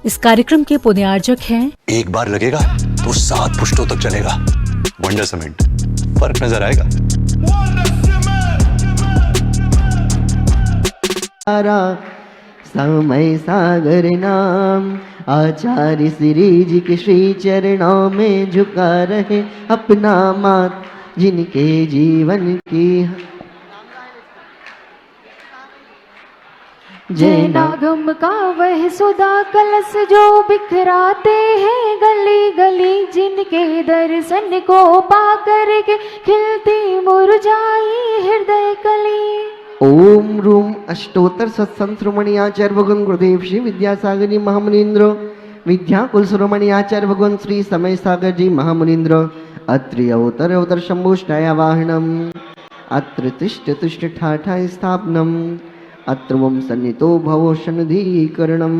इस कार्यक्रम के पुण्यार्जक हैं एक बार लगेगा तो 7 पुश्तों तक चलेगा। वंडर सीमेंट, फर्क नजर आएगा। समय सागर नाम आचार्य श्री जी के श्री चरणों में झुका रहे अपना मात, जिनके जीवन की जय नागम का वह सुधा कलश जो बिखराते हैं गली गली, जिनके दर्शन को पा करके खिलती मुरझाई हृदय कली। ओम रूम अष्टोत्तर सत्संश्रोमणि आचार्य भगवान गुरुदेव श्री विद्यासागर जी महामुनीन्द्र, विद्याकुल शिरोमणि आचार्य भगवान श्री समय सागर जी महामुनीन्द्र, अत्रि अवतर अवतर शंभुष्टाया वाहनम, अत्र तिष्ठ तिष्ठ ठाठा स्थापनम, अत्र वम सन्नितो भवो सन्निधिकरणम।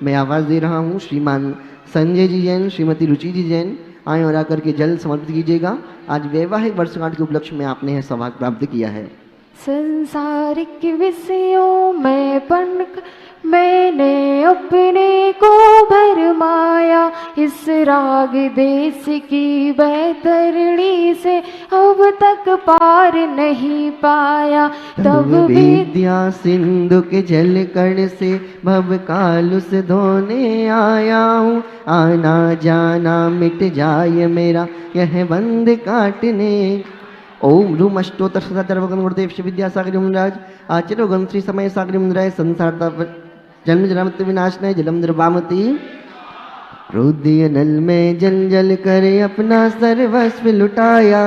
मैं आवाज़ दे रहा हूँ श्रीमान संजय जी जैन, श्रीमती रुचि जी जैन, आए और आकर के जल समर्पित कीजिएगा। आज वैवाहिक वर्षगांठ के उपलक्ष्य में आपने यह सौभाग्य प्राप्त किया है। संसारिक विषयों में पनक मैंने अपने को भरमाया, इस राग देश की बैतरणी से अब तक पार नहीं पाया। तब विद्या सिंधु के जल कण से भव कालुस धोने आया हूँ, आना जाना मिट जाए मेरा यह बंद काटने। ओम रूम अष्टोत्तर सदाचार्य भगवान गुरुदेव श्री विद्यासागर महाराज आचार्य भगवान श्री समय सागर मुद्राय संसार जन्म जन्मत विनाशनाय जलम निर्वामति। रुद्र नल में जल जल कर अपना सर्वस्व लुटाया,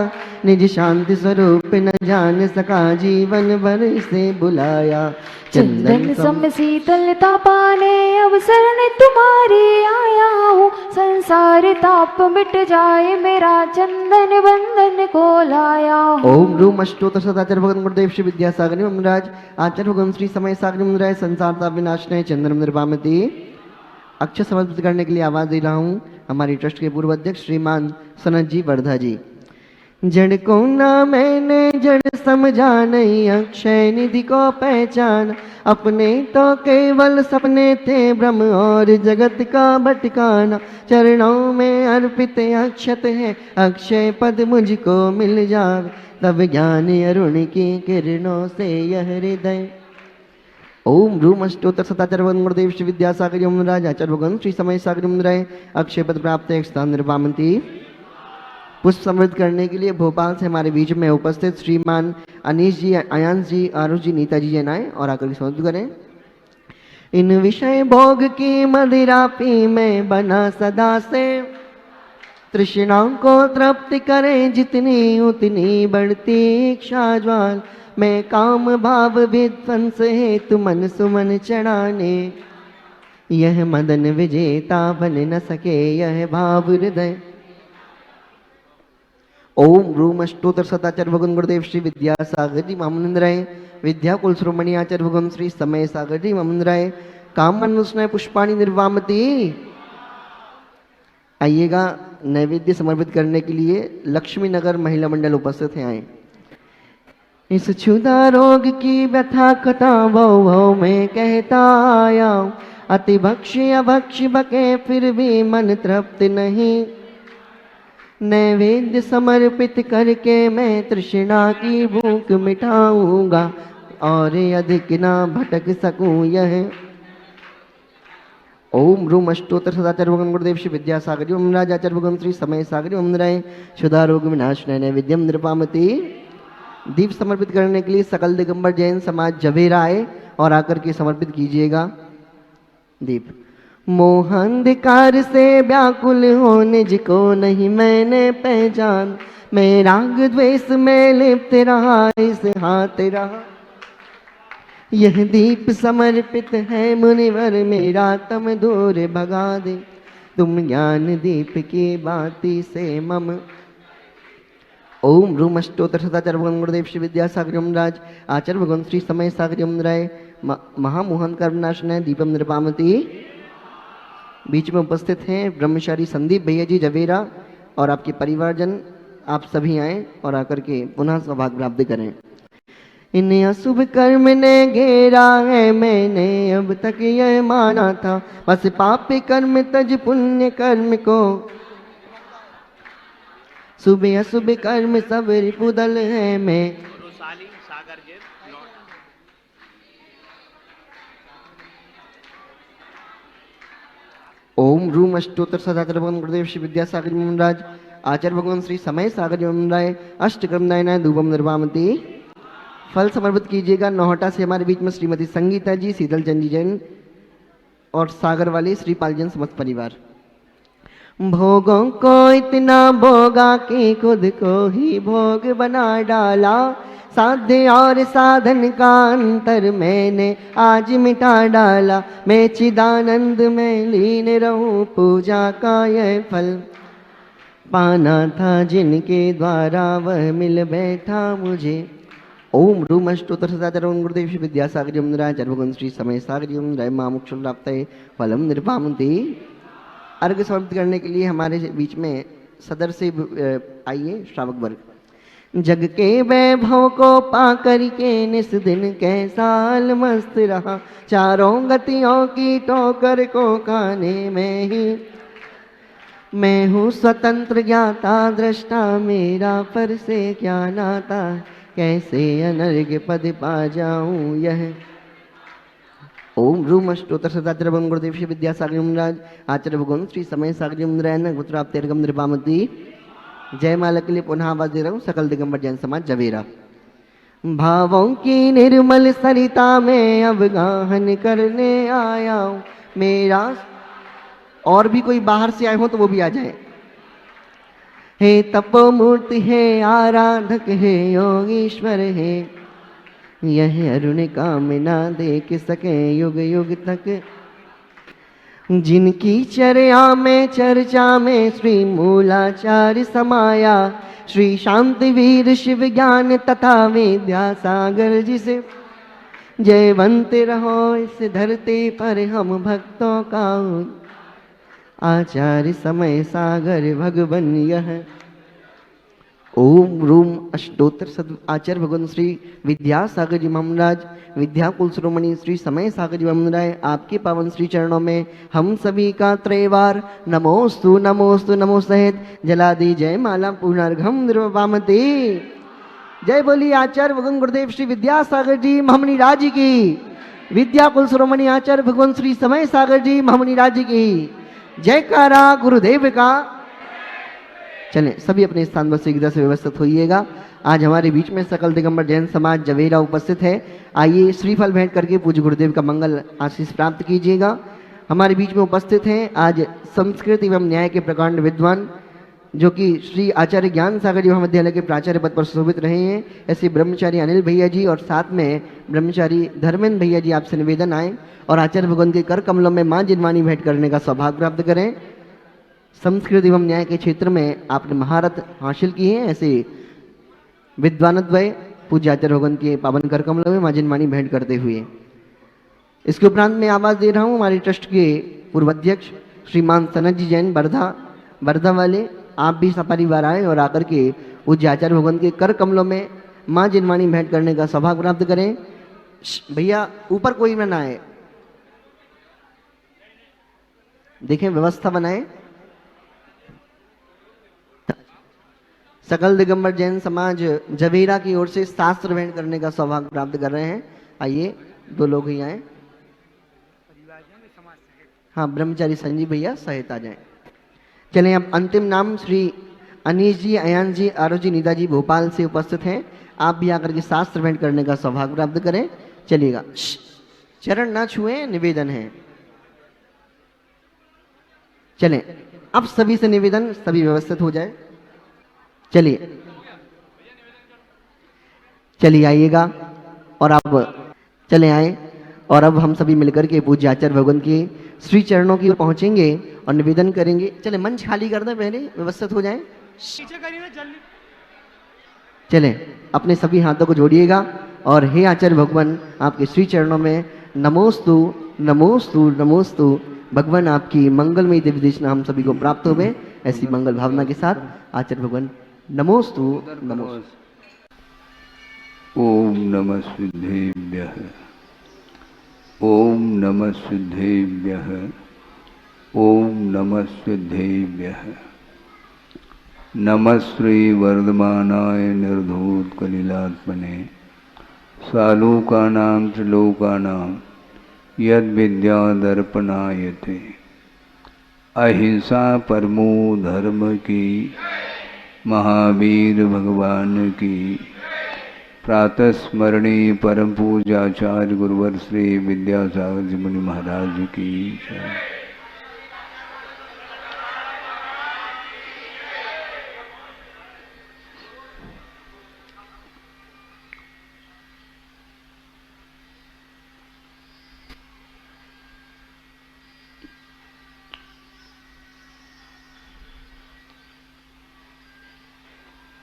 निज शांति स्वरूप न जान सका जीवन भर इसे बुलाया। चंदन सम शीतलता पाने अवसर ने तुम्हारी आया हूँ, संसार ताप मिट जाए मेरा चंदन बंधन को लाया हूँ। ओम रूम अष्टोत्तर सदाचार्य भगवान गुरुदेव श्री विद्यासागर महाराज आचार्य भगवान श्री समय सागर मुद्राय संसार ताप विनाशनाय चंद्रम निर्वामति। अक्षर समर्पित करने के लिए आवाज दे रहा हूँ हमारी ट्रस्ट के पूर्व अध्यक्ष श्रीमान सनत जी वर्धा जी। जड़ को ना मैंने जड़ समझा नहीं, अक्षय निधि को पहचान, अपने तो केवल सपने थे ब्रह्म और जगत का भटकाना। चरणों में अर्पित अक्षत है, अक्षय पद मुझको मिल जावे, तब ज्ञान अरुण की किरणों से यह हृदय। ओम रूम अष्टोत्तर सदाचार्य भगवान गुरुदेव श्री विद्यासागर महाराज आचार्य भगवान श्री समय सागर मुद्राय अक्षय पद प्राप्त एक स्थान निर्वामति। पुष्प समृद्ध करने के लिए भोपाल से हमारे बीच में उपस्थित श्रीमान अनीश जी, आयांश जी, आरुष जी, नीता जी जैन आए और आकर के समर्पित करें। इन विषय भोग की मदिरा पी में बना सदा से, तृष्णाओं को तृप्त करें जितनी उतनी बढ़ती इच्छा ज्वाल, मैं काम भाव विध्वंस हेतु मन सुमन चढ़ाने, यह मदन विजेता बन न सके यह भाव हृदय। ओम रूम अष्टोत्तर सदाचार्य भगवान गुरुदेव श्री विद्यासागर जी महामुनीन्द्राय विद्याकुल शिरोमणि आचार्य भगवान श्री समय सागर जी महामुनीन्द्राय काम अनुष्णय पुष्पाणि निर्वामति। आइएगा नैवेद्य समर्पित करने के लिए लक्ष्मी नगर महिला मंडल उपस्थित हैं। आए इस क्षुधा रोग की व्यथा कथा वो मैं कहता आया, अति भक्ष्य अभक्ष्य बके फिर भी मन तृप्त नहीं, नैवेद्य समर्पित करके मैं तृष्णा की भूख मिटाऊंगा और अधिक ना भटक सकूं यह। ओम रूम अष्टोत्तर सदाचार्य भगवान गुरुदेव श्री विद्यासागर जी महाराज आचार्य भगवान श्री समय सागर महाराज क्षुधा रोग विनाशनाय नैवेद्यम निर्वामति। दीप समर्पित करने के लिए सकल दिगंबर जैन समाज जवेरा आए और आकर के समर्पित कीजिएगा दीप। मोह अंधकार से व्याकुल होने जिको नहीं मैंने पहचान, मैं राग द्वेष में लिप्त रहा इस हाथ रहा, यह दीप समर्पित है मुनिवर मेरा तम दूर भगा दे, तुम ज्ञान दीप की बाती से मम। ओम रूम अष्टोत्तर सदाचार्य भगवान गुरुदेव श्री विद्यासागर महाराज आचार्य भगवान श्री समय सागर महाराज महामोहन कर्मनाशनाय दीपम निर्वामति। बीच में उपस्थित हैं ब्रह्मचारी संदीप भैया जी जवेरा और आपके परिवारजन, आप सभी आए और आकर के पुनः सौभाग्य प्राप्त करें। इन अशुभ कर्म ने घेरा है, मैंने अब तक यह माना था, बस पाप कर्म तज पुण्य कर्म को, शुभ अशुभ कर्म सब रिपुदल है मैं। ओम रूम अष्टोत्तर सदाचार्य भगवान गुरुदेव श्री विद्यासागर जी महाराज, आचार्य भगवान श्री समय सागर जी महाराज अष्टक्रमदायनाय धूपम निर्वामती। फल समर्पित कीजिएगा। नौहटा से हमारे बीच में श्रीमती संगीता जी, शीतल चंद जी जैन और सागर वाले श्रीपाल जैन समस्त परिवार। भोगों को इतना भोगा कि खुद को ही भोग बना डाला, साध्य और साधन का अंतर मैंने आज मिटा डाला, मैं चिदानंद में लीन रहूं, पूजा का यह फल पाना था जिनके द्वारा वह मिल बैठा मुझे। ओम रूम अष्टोत्तर सदाचार्य गुरुदेव श्री विद्यासागर जी महाराज भगवान श्री समय सागर जी महाराज मामुक्षुल प्राप्तये फलम निर्वामति। अर्घ समाप्त करने के लिए हमारे बीच में सदर से आइए श्रावक वर्ग। जग के वैभव को पा करके निस दिन कैसा मस्त रहा, चारों गतियों की ठोकर को खाने में ही मैं हूँ स्वतंत्र ज्ञाता दृष्टा, मेरा पर से क्या नाता, कैसे अनर्घ्य पद पा जाऊं यह। ओम रूम अष्टोत्तर सदाचार्य भगवान गुरुदेव श्री विद्यासागर महाराज आचार्य भगवान श्री समय सागर जी महाराज पुत्राप्तेर्गम निर्वामती। जय माला के लिए पुनः आवाज दे रहा हूँ सकल दिगंबर जैन समाज जवेरा। भावों की निर्मल सरिता में अब गाहन करने आया हूँ मेरा। और भी कोई बाहर से आए हो तो वो भी आ जाए। हे तपो मूर्ति है आराधक है योगीश्वर है, यह अरुण कामना देख सके युग युग तक। जिनकी चर्या में चर्चा में श्री मूलाचार्य समाया, श्री शांतिवीर शिव ज्ञान तथा विद्यासागर जिसे जयवंत रहो इस धरती पर हम भक्तों का आचार्य समय सागर भगवन यह। ओम रूम अष्टोत्तर सद आचार्य भगवान श्री विद्यासागर जी महाराज विद्याकुल शिरोमणि श्री समय सागर जी महाराज आपके पावन श्री चरणों में हम सभी का त्रैवार नमोस्तु नमोस्तु नमो सहित जला दी जय माला पुनर्घम निर्वामते। जय बोली आचार्य भगवान गुरुदेव श्री विद्यासागर जी महाराज की, विद्याकुल शिरोमणि आचार्य भगवान श्री समय सागर जी महाराज की जयकारा गुरुदेव का। चलें सभी अपने स्थान पर शीघ्र से व्यवस्थित होइएगा। आज हमारे बीच में सकल दिगंबर जैन समाज जवेरा उपस्थित है। आइए श्रीफल भेंट करके पूज्य गुरुदेव का मंगल आशीष प्राप्त कीजिएगा। हमारे बीच में उपस्थित हैं आज संस्कृत एवं न्याय के प्रकांड विद्वान जो कि श्री आचार्य ज्ञान सागर जी महाविद्यालय के प्राचार्य पद पर शोभित रहे हैं, ऐसे ब्रह्मचारी अनिल भैया जी और साथ में ब्रह्मचारी धर्मेंद्र भैया जी आपसे निवेदन आए और आचार्य भगवान के कर कमलों में मां जिनवानी भेंट करने का सौभाग्य प्राप्त करें। संस्कृत एवं न्याय के क्षेत्र में आपने महारत हासिल की है, ऐसे विद्वानद्वय पूज्य आचार्य भगवान के पावन कर कमलों में मां जिनवानी भेंट करते हुए। इसके उपरांत मैं आवाज दे रहा हूँ हमारे ट्रस्ट के पूर्व अध्यक्ष श्रीमान सनत जी जैन बरधा वाले, आप भी सपरिवार आए और आकर के पूज्य आचार्य भगवान के कर कमलों में मां जिनवानी भेंट करने का सौभाग्य प्राप्त करें। भैया ऊपर कोई ना आए, देखें व्यवस्था बनाए। सकल दिगंबर जैन समाज जवेरा की ओर से शास्त्र भेंट करने का सौभाग्य प्राप्त कर रहे हैं। आइए दो लोग ही आए। हाँ ब्रह्मचारी संजीव भैया सहित आ जाएं। चलें अब अंतिम नाम श्री अनीश जी, अयान जी, आरो जी, निदा जी भोपाल से उपस्थित हैं। आप भी आकर के शास्त्र भेंट करने का सौभाग्य प्राप्त करें। चलिएगा चरण ना छुए, निवेदन है। चलें अब सभी से निवेदन, सभी व्यवस्थित हो जाए। चलिए आइएगा और अब चले आए और अब हम सभी मिलकर के पूज्य आचार्य भगवान के श्री चरणों की ओर पहुंचेंगे और निवेदन करेंगे। चले मंच खाली कर दें, पहले व्यवस्थित हो जाए। चले अपने सभी हाथों को जोड़िएगा और हे आचार्य भगवान आपके श्री चरणों में नमोस्तु नमोस्तु नमोस्तु। भगवान आपकी मंगलमयी दिव्य दिशा हम सभी को प्राप्त होवे, ऐसी मंगल भावना के साथ आचार्य भगवान नमोस्तु नमोस्तु। ओम नमः सिद्धेभ्यः। ओम नमः सिद्धेभ्यः। ओम नमः सिद्धेभ्यः। नमः श्री वर्धमानाय निर्धूत कलिलात्मने सालोकानां त्रिलोकानां यद विद्या दर्पणायते। अहिंसा परमो धर्म की, महावीर भगवान की। प्रातः स्मरणीय परम पूजाचार्य गुरुवर श्री विद्यासागर जी मुनि महाराज की जय।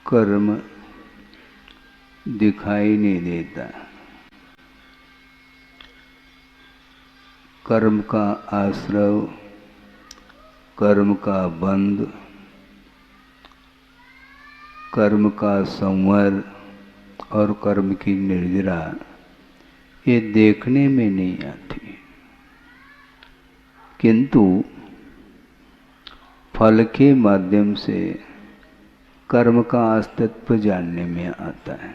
कर्म दिखाई नहीं देता। कर्म का आश्रव, कर्म का बंध, कर्म का संवर और कर्म की निर्जरा ये देखने में नहीं आती, किंतु फल के माध्यम से कर्म का अस्तित्व जानने में आता है।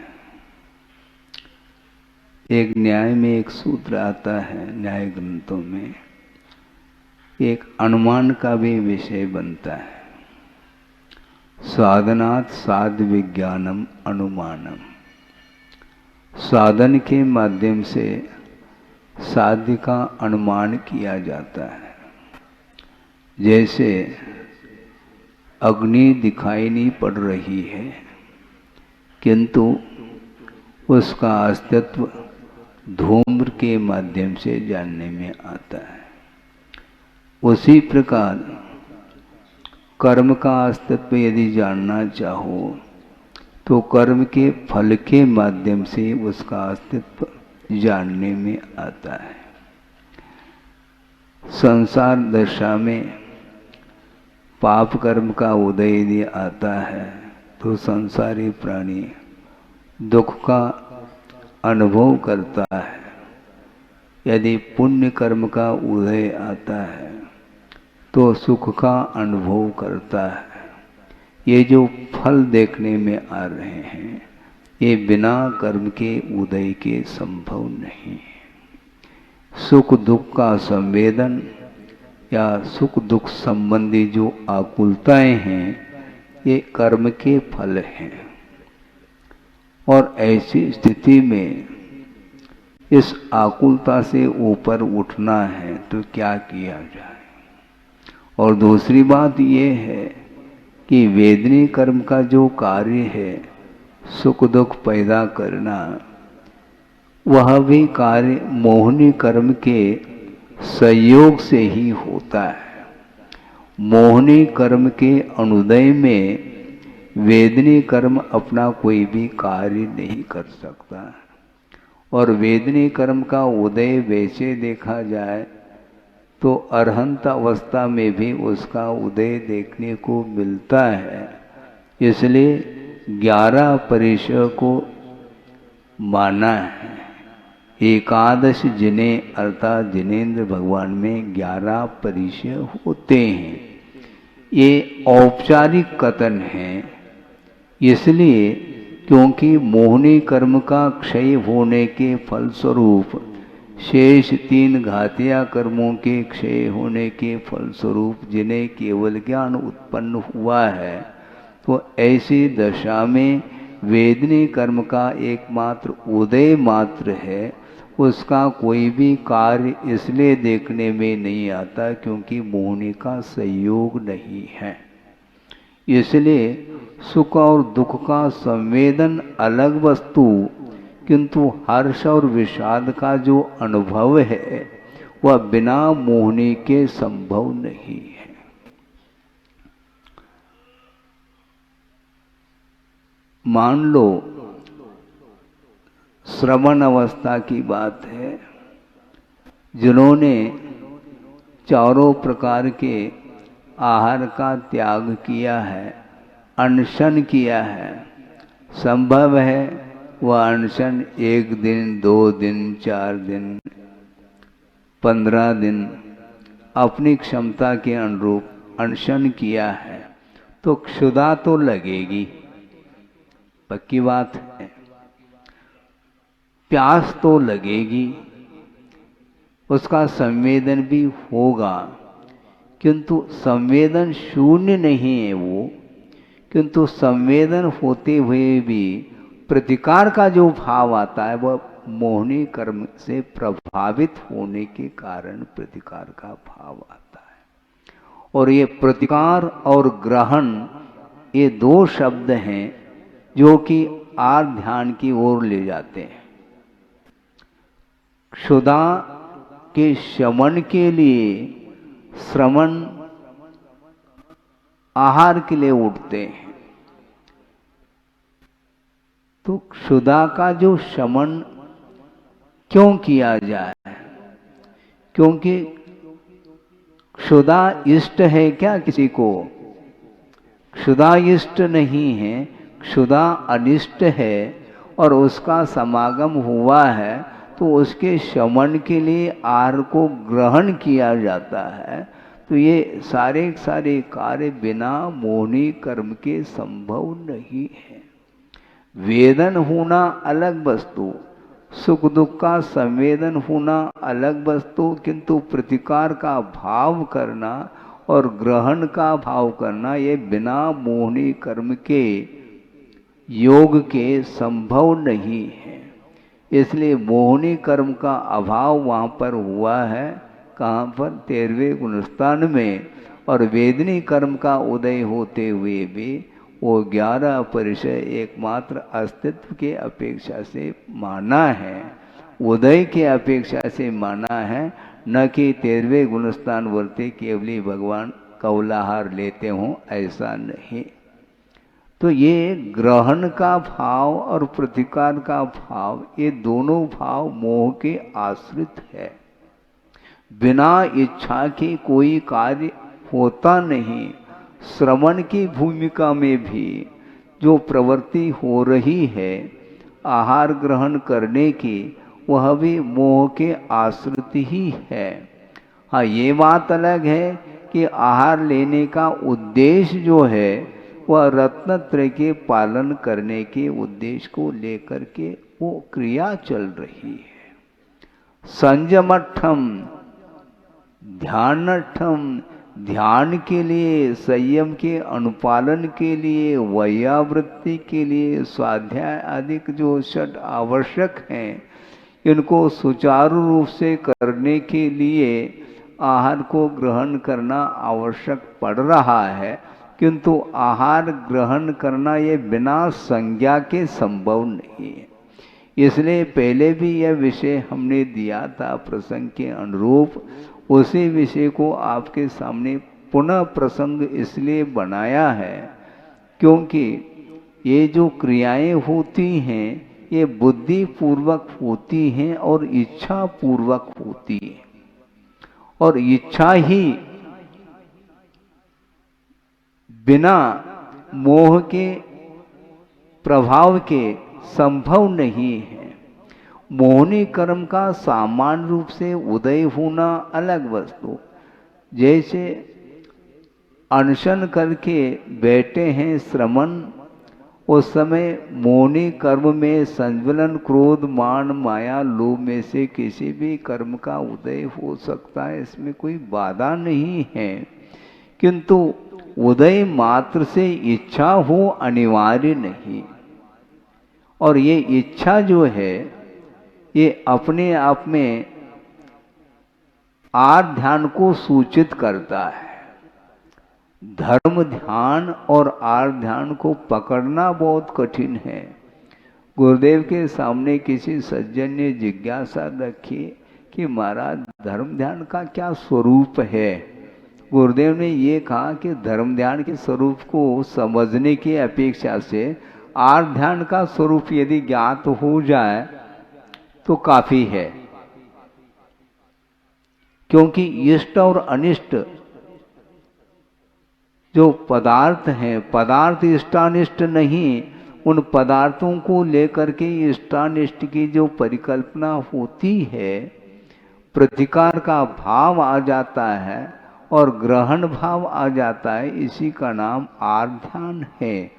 एक न्याय में एक सूत्र आता है, न्याय ग्रंथों में एक अनुमान का भी विषय बनता है। साधनात् साध विज्ञानम अनुमानम। साधन के माध्यम से साध्य का अनुमान किया जाता है। जैसे अग्नि दिखाई नहीं पड़ रही है, किंतु उसका अस्तित्व धूम्र के माध्यम से जानने में आता है। उसी प्रकार कर्म का अस्तित्व यदि जानना चाहो तो कर्म के फल के माध्यम से उसका अस्तित्व जानने में आता है। संसार दशा में पाप कर्म का उदय यदि आता है तो संसारी प्राणी दुख का अनुभव करता है। यदि पुण्य कर्म का उदय आता है तो सुख का अनुभव करता है। ये जो फल देखने में आ रहे हैं ये बिना कर्म के उदय के संभव नहीं है। सुख दुख का संवेदन या सुख दुख संबंधी जो आकुलताएं हैं ये कर्म के फल हैं। और ऐसी स्थिति में इस आकुलता से ऊपर उठना है तो क्या किया जाए। और दूसरी बात ये है कि वेदनी कर्म का जो कार्य है सुख दुख पैदा करना, वह भी कार्य मोहनी कर्म के संयोग से ही होता है। मोहनी कर्म के अनुदय में वेदनी कर्म अपना कोई भी कार्य नहीं कर सकता। और वेदनी कर्म का उदय वैसे देखा जाए तो अरहंत अवस्था में भी उसका उदय देखने को मिलता है। इसलिए 11 परिचय को माना है। एकादश जिन्हें अर्थात जिनेंद्र भगवान में 11 परिचय होते हैं। ये औपचारिक कथन है, इसलिए क्योंकि मोहनी कर्म का क्षय होने के फलस्वरूप शेष 3 घातिया कर्मों के क्षय होने के फलस्वरूप जिन्हें केवल ज्ञान उत्पन्न हुआ है, तो ऐसी दशा में वेदनी कर्म का एकमात्र उदय मात्र है। उसका कोई भी कार्य इसलिए देखने में नहीं आता क्योंकि मोहनी का संयोग नहीं है। इसलिए सुख और दुख का संवेदन अलग वस्तु, किंतु हर्ष और विषाद का जो अनुभव है वह बिना मोहनी के संभव नहीं है। मान लो श्रवण अवस्था की बात है, जिन्होंने चारों प्रकार के आहार का त्याग किया है, अनशन किया है, संभव है वह अनशन 1 दिन, 2 दिन, 4 दिन, 15 दिन अपनी क्षमता के अनुरूप अनशन किया है तो क्षुधा तो लगेगी, पक्की बात है। प्यास तो लगेगी, उसका संवेदन भी होगा, किंतु संवेदन शून्य नहीं है वो, किंतु संवेदन होते हुए भी प्रतिकार का जो भाव आता है वह मोहनी कर्म से प्रभावित होने के कारण प्रतिकार का भाव आता है। और ये प्रतिकार और ग्रहण ये 2 शब्द हैं जो कि आर्ध ध्यान की ओर ले जाते हैं। क्षुधा के शमन के लिए श्रवण आहार के लिए उठते हैं, तो क्षुधा का जो शमन क्यों किया जाए? क्योंकि क्षुधा इष्ट है क्या किसी को? क्षुधा इष्ट नहीं है, क्षुधा अनिष्ट है और उसका समागम हुआ है तो उसके शमन के लिए आहार को ग्रहण किया जाता है। तो ये सारे सारे कार्य बिना मोहनी कर्म के संभव नहीं है। वेदन होना अलग वस्तु, सुख दुख का संवेदन होना अलग वस्तु, किंतु प्रतिकार का भाव करना और ग्रहण का भाव करना ये बिना मोहनी कर्म के योग के संभव नहीं है। इसलिए मोहनी कर्म का अभाव वहाँ पर हुआ है, कहाँ पर? 13वें गुणस्थान में। और वेदनी कर्म का उदय होते हुए भी वो 11 परिचय एकमात्र अस्तित्व के अपेक्षा से माना है, उदय के अपेक्षा से माना है, न कि 13वें गुणस्थान वर्ते केवली भगवान कौलाहार लेते हों, ऐसा नहीं। तो ये ग्रहण का भाव और प्रतिकार का भाव, ये दोनों भाव मोह के आश्रित है। बिना इच्छा के कोई कार्य होता नहीं। श्रवण की भूमिका में भी जो प्रवृत्ति हो रही है आहार ग्रहण करने की, वह भी मोह के आश्रित ही है। हाँ, ये बात अलग है कि आहार लेने का उद्देश्य जो है वह रत्नत्रय के पालन करने के उद्देश्य को लेकर के वो क्रिया चल रही है। संयमठम, ध्यानठम, ध्यान के लिए, संयम के अनुपालन के लिए, वैयावृत्ति के लिए, स्वाध्याय आदि जो 6 आवश्यक हैं, इनको सुचारू रूप से करने के लिए आहार को ग्रहण करना आवश्यक पड़ रहा है। किंतु आहार ग्रहण करना ये बिना संज्ञा के संभव नहीं है। इसलिए पहले भी यह विषय हमने दिया था प्रसंग के अनुरूप, उसी विषय को आपके सामने पुनः प्रसंग इसलिए बनाया है क्योंकि ये जो क्रियाएं होती हैं ये बुद्धि पूर्वक होती हैं और इच्छा पूर्वक होती है, और इच्छा ही बिना मोह के प्रभाव के संभव नहीं है। मोहनी कर्म का सामान्य रूप से उदय होना अलग वस्तु। जैसे अनशन करके बैठे हैं श्रमण, उस समय मोहनी कर्म में संज्वलन, क्रोध, मान, माया, लोभ में से किसी भी कर्म का उदय हो सकता है, इसमें कोई बाधा नहीं है। किंतु उदय मात्र से इच्छा हो अनिवार्य नहीं। और ये इच्छा जो है ये अपने आप में आर्ध ध्यान को सूचित करता है। धर्म ध्यान और आर्ध ध्यान को पकड़ना बहुत कठिन है। गुरुदेव के सामने किसी सज्जन ने जिज्ञासा रखी कि महाराज धर्म ध्यान का क्या स्वरूप है। गुरुदेव ने ये कहा कि धर्म ध्यान के स्वरूप को समझने की अपेक्षा से आर्ध ध्यान का स्वरूप यदि ज्ञात हो जाए तो काफी है, क्योंकि इष्ट और अनिष्ट जो पदार्थ हैं, पदार्थ इष्टानिष्ट नहीं, उन पदार्थों को लेकर के इष्टानिष्ट की जो परिकल्पना होती है, प्रतिकार का भाव आ जाता है और ग्रहण भाव आ जाता है, इसी का नाम आर्ध्यान है।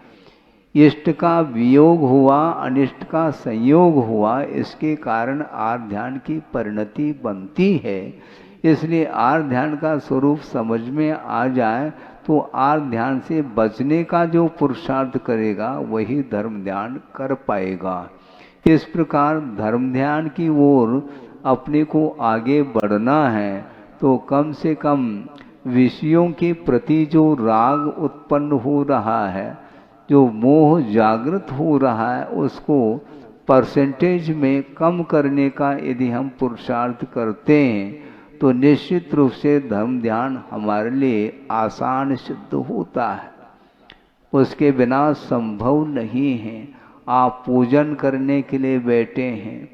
इष्ट का वियोग हुआ, अनिष्ट का संयोग हुआ, इसके कारण आर्ध्यान की परिणति बनती है। इसलिए आर्ध्यान का स्वरूप समझ में आ जाए तो आर्ध्यान से बचने का जो पुरुषार्थ करेगा वही धर्म ध्यान कर पाएगा। इस प्रकार धर्म ध्यान की ओर अपने को आगे बढ़ना है तो कम से कम विषयों के प्रति जो राग उत्पन्न हो रहा है, जो मोह जागृत हो रहा है, उसको परसेंटेज में कम करने का यदि हम पुरुषार्थ करते हैं तो निश्चित रूप से धर्म ध्यान हमारे लिए आसान सिद्ध होता है। उसके बिना संभव नहीं है। आप पूजन करने के लिए बैठे हैं,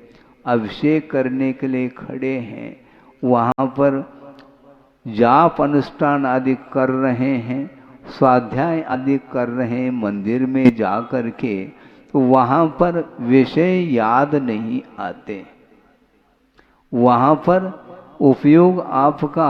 अभिषेक करने के लिए खड़े हैं, वहाँ पर जाप अनुष्ठान आदि कर रहे हैं, स्वाध्याय आदि कर रहे हैं मंदिर में जा कर के, तो वहाँ पर विषय याद नहीं आते। वहाँ पर उपयोग आपका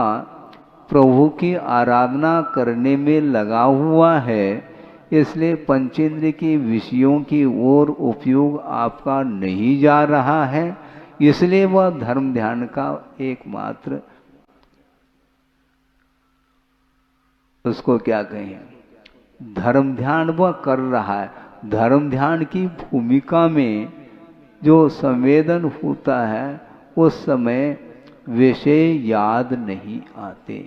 प्रभु की आराधना करने में लगा हुआ है, इसलिए पंचेंद्रिय के विषयों की ओर उपयोग आपका नहीं जा रहा है। इसलिए वह धर्म ध्यान का एकमात्र, उसको क्या कहें, धर्म ध्यान वह कर रहा है। धर्म ध्यान की भूमिका में जो संवेदन होता है उस समय विषय याद नहीं आते।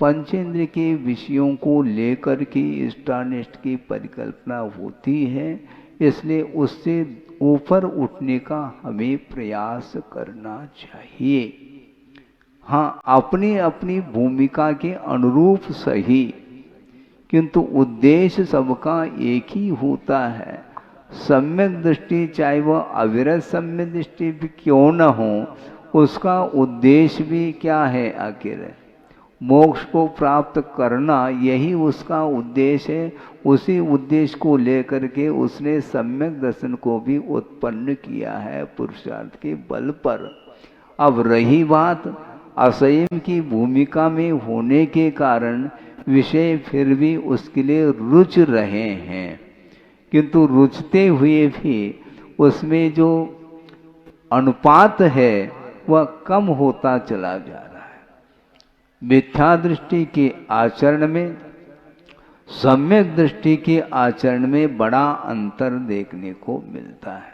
पंचेंद्र के विषयों को लेकर के इष्टानिष्ट की परिकल्पना होती है, इसलिए उससे ऊपर उठने का हमें प्रयास करना चाहिए। हाँ, अपनी अपनी भूमिका के अनुरूप सही, किंतु उद्देश्य सबका एक ही होता है। सम्यक दृष्टि चाहे वह अविरत सम्यक दृष्टि भी क्यों न हो, उसका उद्देश्य भी क्या है, आखिर मोक्ष को प्राप्त करना, यही उसका उद्देश्य है। उसी उद्देश्य को लेकर के उसने सम्यक दर्शन को भी उत्पन्न किया है पुरुषार्थ के बल पर। अब रही बात असंयम की भूमिका में होने के कारण विषय फिर भी उसके लिए रुच रहे हैं, किंतु रुचते हुए भी उसमें जो अनुपात है वह कम होता चला जा रहा है। मिथ्या दृष्टि के आचरण में, सम्यक दृष्टि के आचरण में बड़ा अंतर देखने को मिलता है।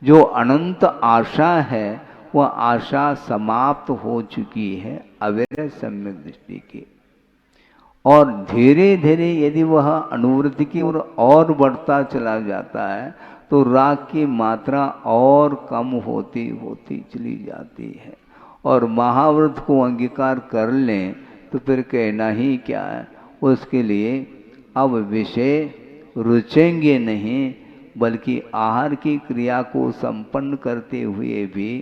जो अनंत आशा है वह आशा समाप्त हो चुकी है अविरत सम्यक दृष्टि की, और धीरे धीरे यदि वह अनुवृत्ति की ओर और बढ़ता चला जाता है तो राग की मात्रा और कम होती होती चली जाती है। और महाव्रत को अंगीकार कर लें तो फिर कहना ही क्या है। उसके लिए अब विषय रुचेंगे नहीं, बल्कि आहार की क्रिया को संपन्न करते हुए भी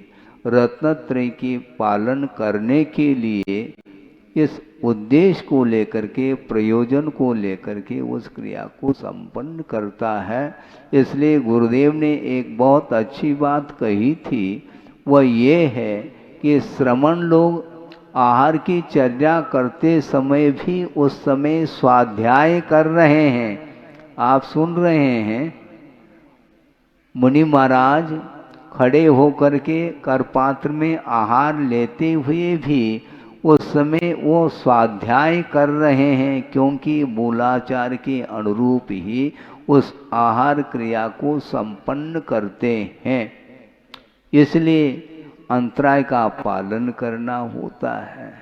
रत्नत्रय की पालन करने के लिए इस उद्देश्य को लेकर के, प्रयोजन को लेकर के उस क्रिया को संपन्न करता है। इसलिए गुरुदेव ने एक बहुत अच्छी बात कही थी, वह ये है कि श्रमण लोग आहार की चर्या करते समय भी उस समय स्वाध्याय कर रहे हैं। आप सुन रहे हैं, मुनि महाराज खड़े होकर के करपात्र में आहार लेते हुए भी उस समय वो स्वाध्याय कर रहे हैं, क्योंकि मूलाचार के अनुरूप ही उस आहार क्रिया को संपन्न करते हैं। इसलिए अंतराय का पालन करना होता है।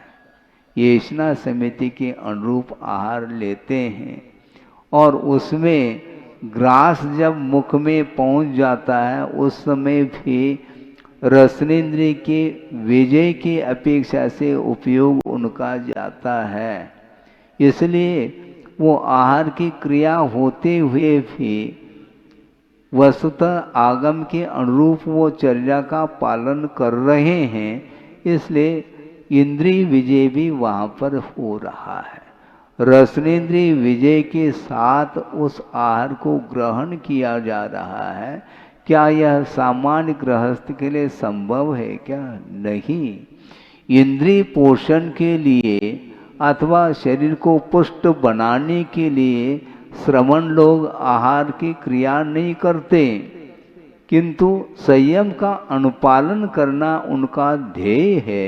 येषणा समिति के अनुरूप आहार लेते हैं और उसमें ग्रास जब मुख में पहुंच जाता है उस समय भी रसनेन्द्रिय के विजय की अपेक्षा से उपयोग उनका जाता है। इसलिए वो आहार की क्रिया होते हुए भी वस्तुतः आगम के अनुरूप वो चर्या का पालन कर रहे हैं, इसलिए इंद्रिय विजय भी वहाँ पर हो रहा है। रसनेन्द्रिय विजय के साथ उस आहार को ग्रहण किया जा रहा है, क्या यह सामान्य गृहस्थ के लिए संभव है क्या? नहीं। इंद्रिय पोषण के लिए अथवा शरीर को पुष्ट बनाने के लिए श्रमण लोग आहार की क्रिया नहीं करते, किंतु संयम का अनुपालन करना उनका ध्येय है।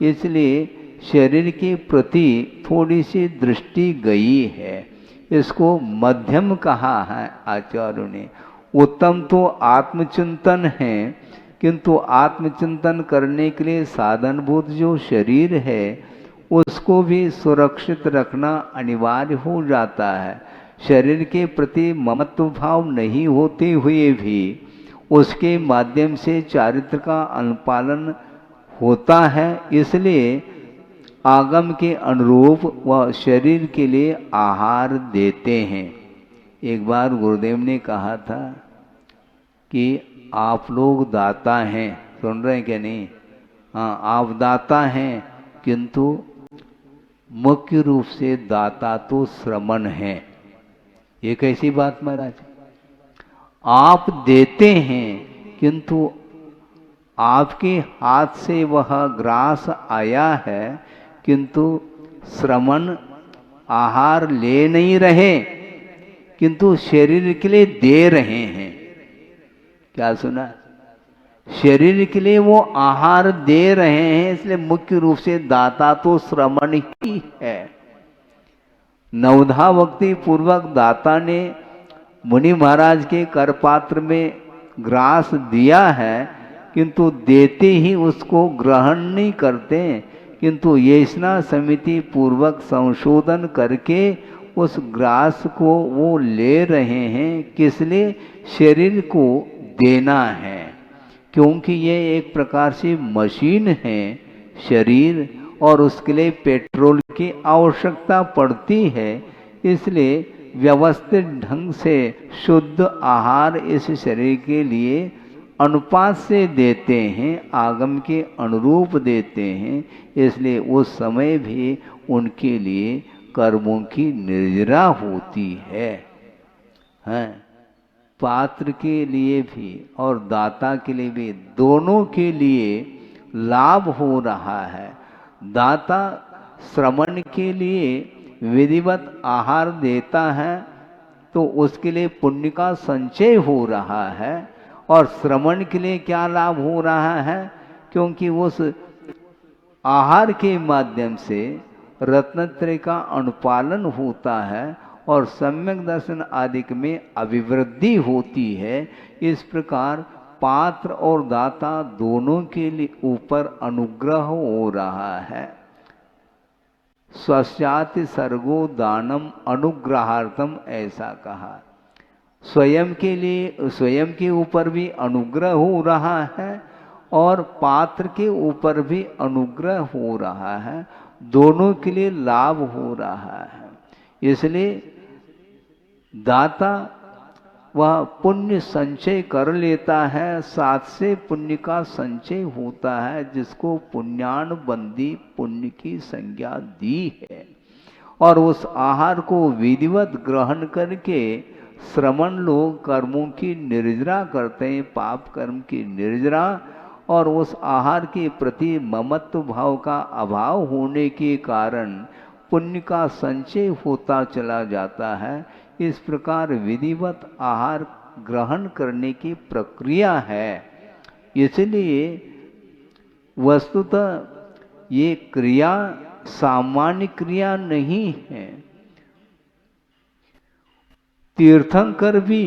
इसलिए शरीर के प्रति थोड़ी सी दृष्टि गई है। इसको मध्यम कहा है आचार्यों ने। उत्तम तो आत्मचिंतन है, किंतु आत्मचिंतन करने के लिए साधनभूत जो शरीर है उसको भी सुरक्षित रखना अनिवार्य हो जाता है। शरीर के प्रति ममत्व भाव नहीं होते हुए भी उसके माध्यम से चारित्र का अनुपालन होता है। इसलिए आगम के अनुरूप वह शरीर के लिए आहार देते हैं। एक बार गुरुदेव ने कहा था कि आप लोग दाता हैं, सुन रहे हैं क्या नहीं? हाँ, आप दाता हैं, किंतु मुख्य रूप से दाता तो श्रमण है। ये कैसी बात महाराज? आप देते हैं, किंतु आपके हाथ से वह ग्रास आया है, किंतु श्रमण आहार ले नहीं रहे, किंतु शरीर के लिए दे रहे हैं। क्या सुना? शरीर के लिए वो आहार दे रहे हैं, इसलिए मुख्य रूप से दाता तो श्रमण ही है। नवधा भक्ति पूर्वक दाता ने मुनि महाराज के करपात्र में ग्रास दिया है, किंतु देते ही उसको ग्रहण नहीं करते, किंतु येषणा समिति पूर्वक संशोधन करके उस ग्रास को वो ले रहे हैं। किस लिए? शरीर को देना है, क्योंकि ये एक प्रकार से मशीन है शरीर, और उसके लिए पेट्रोल की आवश्यकता पड़ती है। इसलिए व्यवस्थित ढंग से शुद्ध आहार इस शरीर के लिए अनुपात से देते हैं, आगम के अनुरूप देते हैं। इसलिए उस समय भी उनके लिए कर्मों की निर्जरा होती है। पात्र के लिए भी और दाता के लिए भी, दोनों के लिए लाभ हो रहा है। दाता श्रमण के लिए विधिवत आहार देता है तो उसके लिए पुण्य का संचय हो रहा है, और श्रमण के लिए क्या लाभ हो रहा है? क्योंकि उस आहार के माध्यम से रत्नत्रय का अनुपालन होता है और सम्यक दर्शन आदि में अभिवृद्धि होती है। इस प्रकार पात्र और दाता दोनों के लिए ऊपर अनुग्रह हो रहा है। स्वस्याति सर्गो दानम अनुग्रहार्थम, ऐसा कहा। स्वयं के लिए, स्वयं के ऊपर भी अनुग्रह हो रहा है और पात्र के ऊपर भी अनुग्रह हो रहा है, दोनों के लिए लाभ हो रहा है। इसलिए दाता वह पुण्य संचय कर लेता है, साथ से पुण्य का संचय होता है, जिसको पुण्यान बंदी पुण्य की संज्ञा दी है। और उस आहार को विधिवत ग्रहण करके श्रमण लोग कर्मों की निर्जरा करते हैं, पाप कर्म की निर्जरा, और उस आहार के प्रति ममत्व भाव का अभाव होने के कारण पुण्य का संचय होता चला जाता है। इस प्रकार विधिवत आहार ग्रहण करने की प्रक्रिया है। इसलिए वस्तुतः ये क्रिया सामान्य क्रिया नहीं है। तीर्थंकर भी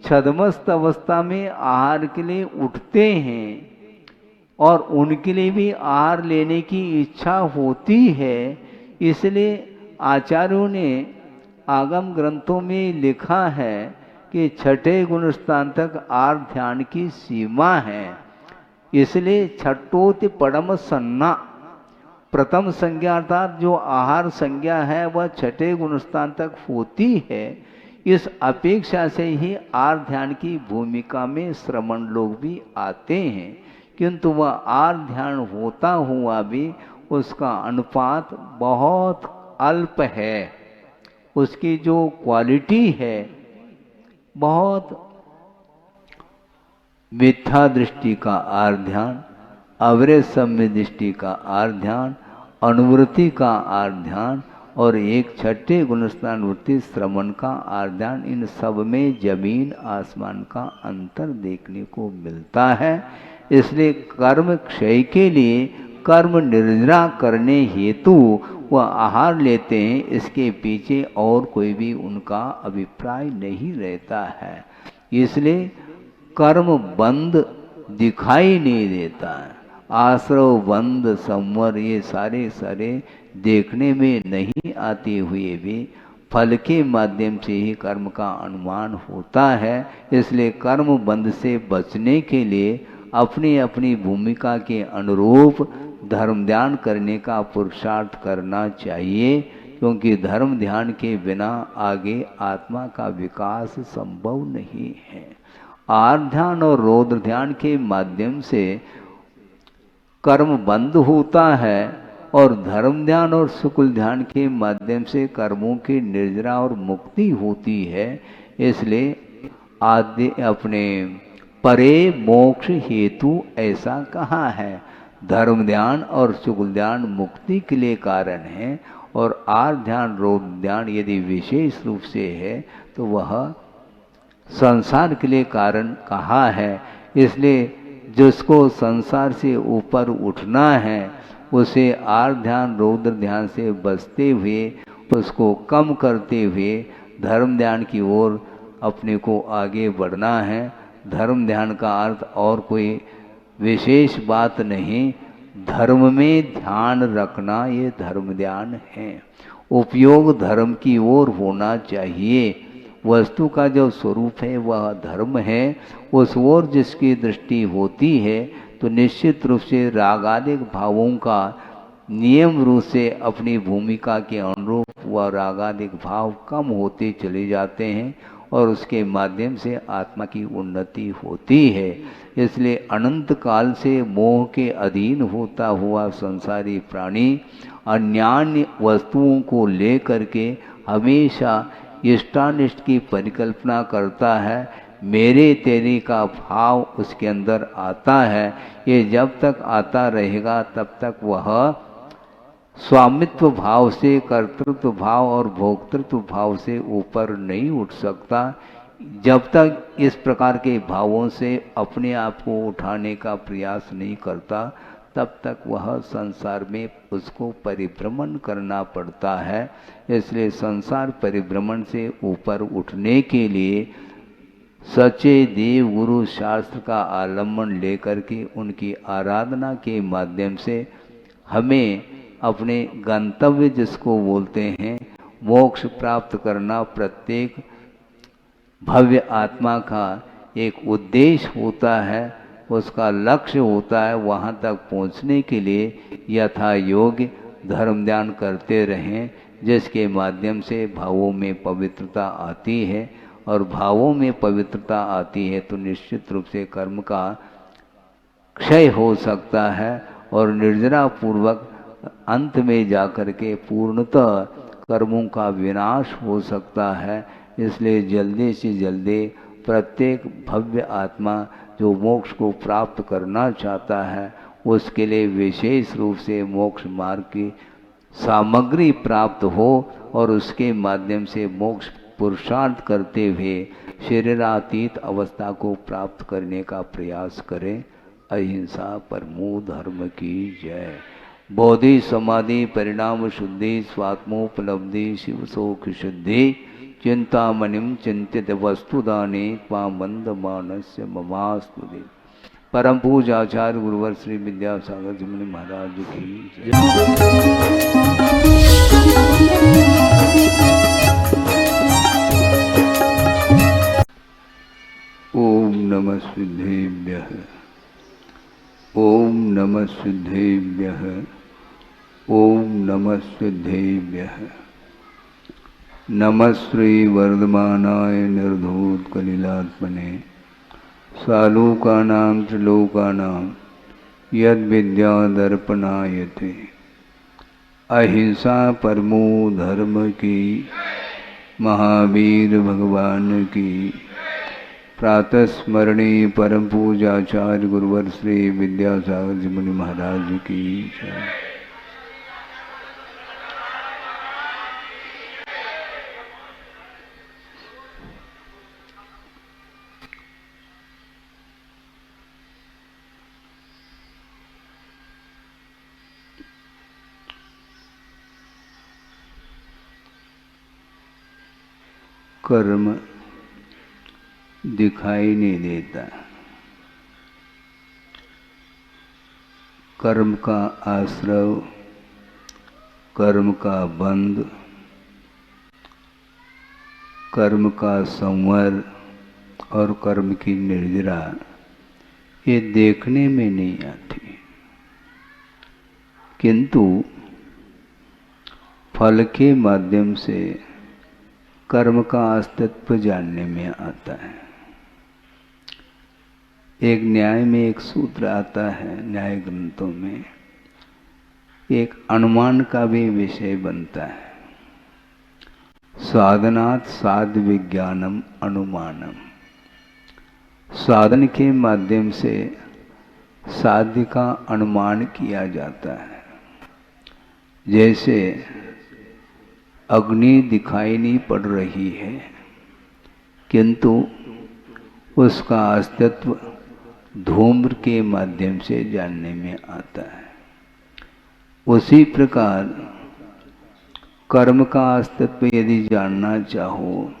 छद्मस्त अवस्था में आहार के लिए उठते हैं और उनके लिए भी आहार लेने की इच्छा होती है। इसलिए आचार्यों ने आगम ग्रंथों में लिखा है कि छठे गुणस्थान तक आहार ध्यान की सीमा है। इसलिए छठोति परम सन्ना, प्रथम संज्ञा अर्थात जो आहार संज्ञा है वह छठे गुणस्थान तक होती है। इस अपेक्षा से ही आहार ध्यान की भूमिका में श्रमण लोग भी आते हैं, किंतु वह आहार ध्यान होता हुआ भी उसका अनुपात बहुत अल्प है, उसकी जो क्वालिटी है बहुत मिथ्या दृष्टि का आर ध्यान, अवरे सम्य दृष्टि का आर ध्यान, अनुवृत्ति का आर ध्यान और एक छठे गुणस्थान वृत्ति श्रवण का आर ध्यान, इन सब में जमीन आसमान का अंतर देखने को मिलता है। इसलिए कर्म क्षय के लिए कर्म निर्जरा करने हेतु वह आहार लेते हैं, इसके पीछे और कोई भी उनका अभिप्राय नहीं रहता है। इसलिए कर्म बंद दिखाई नहीं देता है, आश्रव बंद संवर ये सारे देखने में नहीं आते हुए भी फल के माध्यम से ही कर्म का अनुमान होता है। इसलिए कर्म बंध से बचने के लिए अपनी अपनी भूमिका के अनुरूप धर्म ध्यान करने का पुरुषार्थ करना चाहिए, क्योंकि धर्म ध्यान के बिना आगे आत्मा का विकास संभव नहीं है। आर ध्यान और रौद्र ध्यान के माध्यम से कर्म बंद होता है और धर्म ध्यान और शुक्ल ध्यान के माध्यम से कर्मों की निर्जरा और मुक्ति होती है। इसलिए आदि अपने परे मोक्ष हेतु ऐसा कहा है। धर्म ध्यान और शुक्ल ध्यान मुक्ति के लिए कारण है और आर ध्यान रौद्र ध्यान यदि विशेष रूप से है तो वह संसार के लिए कारण कहा है। इसलिए जिसको संसार से ऊपर उठना है उसे आर ध्यान रौद्र ध्यान से बचते हुए, उसको कम करते हुए धर्म ध्यान की ओर अपने को आगे बढ़ना है। धर्म ध्यान का अर्थ और कोई विशेष बात नहीं, धर्म में ध्यान रखना ये धर्म ध्यान है। उपयोग धर्म की ओर होना चाहिए। वस्तु का जो स्वरूप है वह धर्म है, उस ओर जिसकी दृष्टि होती है तो निश्चित रूप से रागादिक भावों का नियम रूप से अपनी भूमिका के अनुरूप वह रागादिक भाव कम होते चले जाते हैं और उसके माध्यम से आत्मा की उन्नति होती है। इसलिए अनंत काल से मोह के अधीन होता हुआ संसारी प्राणी अन्यान्य वस्तुओं को लेकर के हमेशा इष्टानिष्ट की परिकल्पना करता है। मेरे तेरे का भाव उसके अंदर आता है। ये जब तक आता रहेगा तब तक वह स्वामित्व भाव से, कर्तृत्व भाव और भोक्तृत्व भाव से ऊपर नहीं उठ सकता। जब तक इस प्रकार के भावों से अपने आप को उठाने का प्रयास नहीं करता तब तक वह संसार में उसको परिभ्रमण करना पड़ता है। इसलिए संसार परिभ्रमण से ऊपर उठने के लिए सच्चे देव गुरु शास्त्र का आलम्बन लेकर के उनकी आराधना के माध्यम से हमें अपने गंतव्य जिसको बोलते हैं मोक्ष प्राप्त करना प्रत्येक भव्य आत्मा का एक उद्देश्य होता है, उसका लक्ष्य होता है। वहाँ तक पहुँचने के लिए यथा योग्य धर्म ध्यान करते रहें, जिसके माध्यम से भावों में पवित्रता आती है और भावों में पवित्रता आती है तो निश्चित रूप से कर्म का क्षय हो सकता है और निर्जरा पूर्वक अंत में जाकर के पूर्णतः कर्मों का विनाश हो सकता है। इसलिए जल्दी से जल्दी प्रत्येक भव्य आत्मा जो मोक्ष को प्राप्त करना चाहता है उसके लिए विशेष रूप से मोक्ष मार्ग की सामग्री प्राप्त हो और उसके माध्यम से मोक्ष पुरुषार्थ करते हुए शरीरातीत अवस्था को प्राप्त करने का प्रयास करें। अहिंसा परमो धर्म की जय। बोधि समाधि परिणाम शुद्धि स्वात्मोपलब्धि शिव शोक शुद्धि चिंतामणिम चिंतित वस्तुदाने पामंद मानस्य ममास्तुति। परम पूज्य आचार्य गुरुवर श्री विद्यासागर जी मुनि महाराज की जय। ओम नमः सिद्धेभ्यः, ओम नमः सिद्धेभ्यः, ओम नमः सिद्धेभ्यः। नमः श्री वर्धमानाय निर्धूत कलिलात्मने सालोकानां त्रिलोकानां यद् विद्या दर्पणायते। अहिंसा परमो धर्म की, महावीर भगवान की। प्रातः स्मरणीय परम पूजाचार्य गुरुवर श्री विद्यासागर जी मुनि महाराज की जय। कर्म दिखाई नहीं देता, कर्म का आश्रव, कर्म का बंध, कर्म का संवर और कर्म की निर्जरा ये देखने में नहीं आती, किंतु फल के माध्यम से कर्म का अस्तित्व जानने में आता है। एक न्याय में एक सूत्र आता है, न्याय ग्रंथों में एक अनुमान का भी विषय बनता है। साधनात् साध विज्ञानम अनुमानम। साधन के माध्यम से साध्य का अनुमान किया जाता है। जैसे अग्नि दिखाई नहीं पड़ रही है, किंतु उसका अस्तित्व धूम्र के माध्यम से जानने में आता है। उसी प्रकार कर्म का अस्तित्व यदि जानना चाहो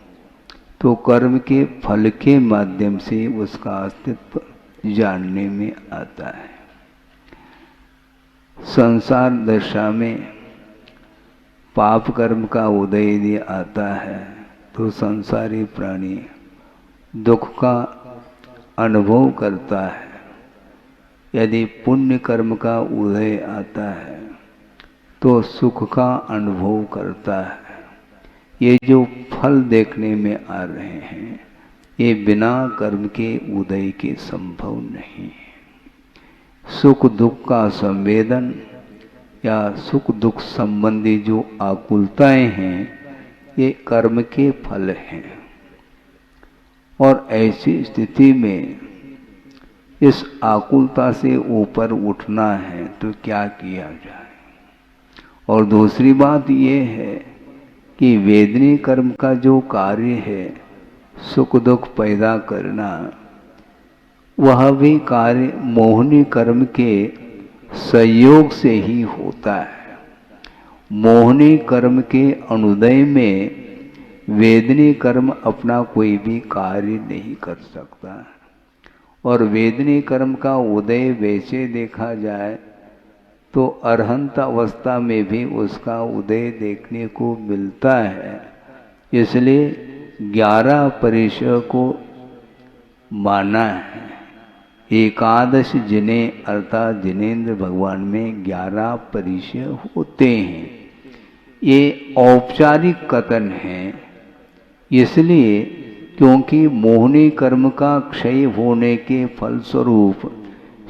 तो कर्म के फल के माध्यम से उसका अस्तित्व जानने में आता है। संसार दशा में पाप कर्म का उदय यदि आता है तो संसारी प्राणी दुख का अनुभव करता है। यदि पुण्य कर्म का उदय आता है तो सुख का अनुभव करता है। ये जो फल देखने में आ रहे हैं ये बिना कर्म के उदय के संभव नहीं है। सुख दुख का संवेदन या सुख दुख संबंधी जो आकुलताएं हैं ये कर्म के फल हैं। और ऐसी स्थिति में इस आकुलता से ऊपर उठना है तो क्या किया जाए। और दूसरी बात ये है कि वेदनी कर्म का जो कार्य है सुख दुख पैदा करना, वह भी कार्य मोहनी कर्म के संयोग से ही होता है। मोहनी कर्म के अनुदय में वेदनी कर्म अपना कोई भी कार्य नहीं कर सकता। और वेदनी कर्म का उदय वैसे देखा जाए तो अरहंत अवस्था में भी उसका उदय देखने को मिलता है। इसलिए 11 परिचय को माना है। एकादश जिन्हें अर्थात जिनेंद्र भगवान में 11 परिचय होते हैं। ये औपचारिक कथन है, इसलिए क्योंकि मोहनी कर्म का क्षय होने के फलस्वरूप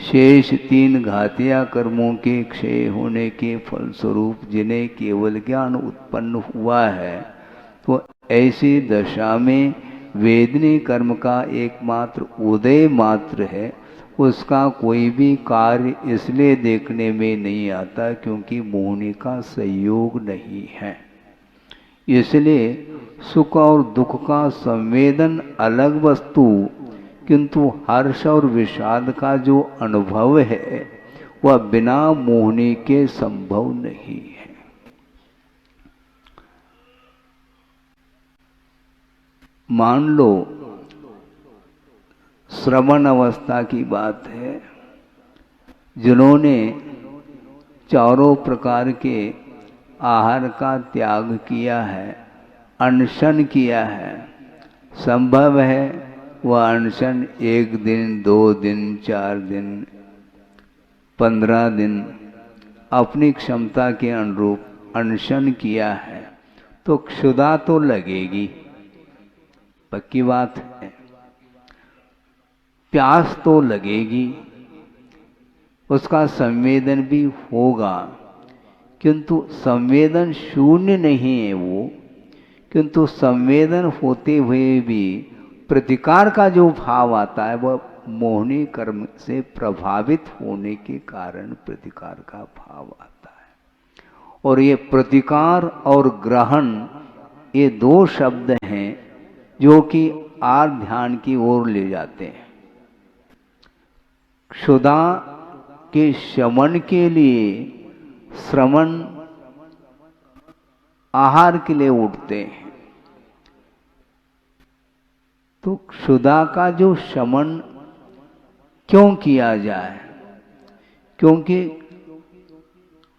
शेष 3 घातिया कर्मों के क्षय होने के फलस्वरूप जिन्हें केवल ज्ञान उत्पन्न हुआ है, तो ऐसी दशा में वेदनी कर्म का एकमात्र उदय मात्र है। उसका कोई भी कार्य इसलिए देखने में नहीं आता क्योंकि मोहनी का संयोग नहीं है। इसलिए सुख और दुख का संवेदन अलग वस्तु, किंतु हर्ष और विषाद का जो अनुभव है वह बिना मोहनी के संभव नहीं है। मान लो श्रवण अवस्था की बात है, जिन्होंने चारों प्रकार के आहार का त्याग किया है, अनशन किया है, संभव है वह अनशन 1 दिन 2 दिन 4 दिन 15 दिन अपनी क्षमता के अनुरूप अनशन किया है तो क्षुधा तो लगेगी, पक्की बात है। प्यास तो लगेगी, उसका संवेदन भी होगा, किंतु संवेदन शून्य नहीं है वो, किंतु संवेदन होते हुए भी प्रतिकार का जो भाव आता है वह मोहनी कर्म से प्रभावित होने के कारण प्रतिकार का भाव आता है। और ये प्रतिकार और ग्रहण ये दो शब्द हैं जो कि आर्ध ध्यान की ओर ले जाते हैं। क्षुधा के शमन के लिए श्रवण आहार के लिए उठते हैं। तो क्षुधा का जो शमन क्यों किया जाए? क्योंकि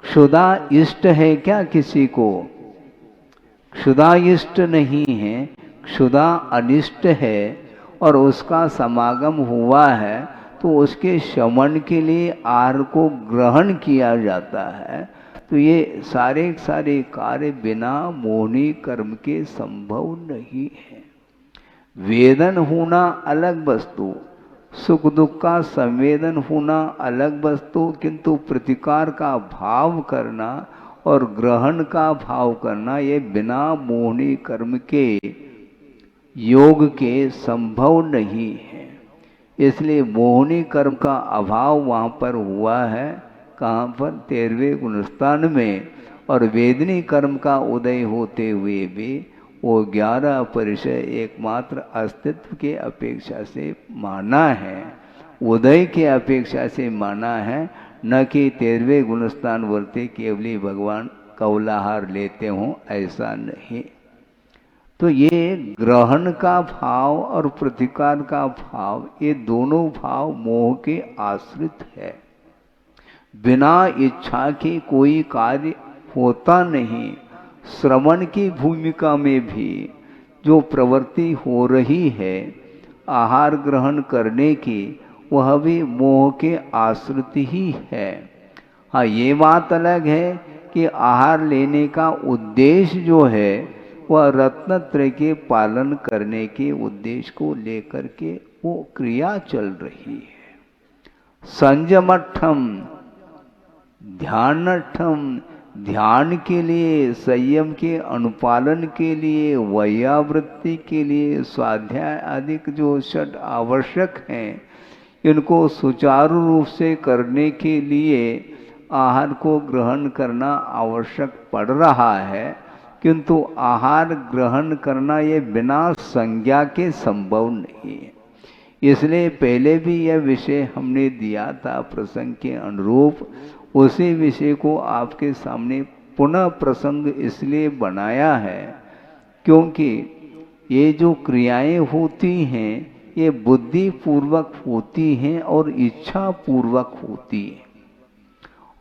क्षुधा इष्ट है क्या किसी को? क्षुधा इष्ट नहीं है, क्षुधा अनिष्ट है और उसका समागम हुआ है तो उसके शमन के लिए आहार को ग्रहण किया जाता है। तो ये सारे कार्य बिना मोहनी कर्म के संभव नहीं है। वेदन होना अलग वस्तु, सुख दुख का संवेदन होना अलग वस्तु, किंतु प्रतिकार का भाव करना और ग्रहण का भाव करना ये बिना मोहनी कर्म के योग के संभव नहीं है। इसलिए मोहनी कर्म का अभाव वहाँ पर हुआ है। कहाँ पर? 13वें गुणस्थान में। और वेदनी कर्म का उदय होते हुए भी वो 11 परिचय एकमात्र अस्तित्व के अपेक्षा से माना है, उदय के अपेक्षा से माना है, न कि 13वें गुणस्थान वर्ते केवली भगवान कौलाहार लेते हों, ऐसा नहीं। तो ये ग्रहण का भाव और प्रतिकार का भाव, ये दोनों भाव मोह के आश्रित है। बिना इच्छा के कोई कार्य होता नहीं। श्रवण की भूमिका में भी जो प्रवृत्ति हो रही है आहार ग्रहण करने की, वह भी मोह के आश्रित ही है। हाँ, ये बात अलग है कि आहार लेने का उद्देश्य जो है वह रत्नत्रय के पालन करने के उद्देश्य को लेकर के वो क्रिया चल रही है। संयमठम ध्यानठम, ध्यान के लिए, संयम के अनुपालन के लिए, वैयावृत्ति के लिए, स्वाध्याय आदि जो षट आवश्यक हैं, इनको सुचारू रूप से करने के लिए आहार को ग्रहण करना आवश्यक पड़ रहा है। किंतु आहार ग्रहण करना ये बिना संज्ञा के संभव नहीं है। इसलिए पहले भी यह विषय हमने दिया था प्रसंग के अनुरूप। उसी विषय को आपके सामने पुनः प्रसंग इसलिए बनाया है क्योंकि ये जो क्रियाएं होती हैं ये बुद्धि पूर्वक होती हैं और इच्छा पूर्वक होती है।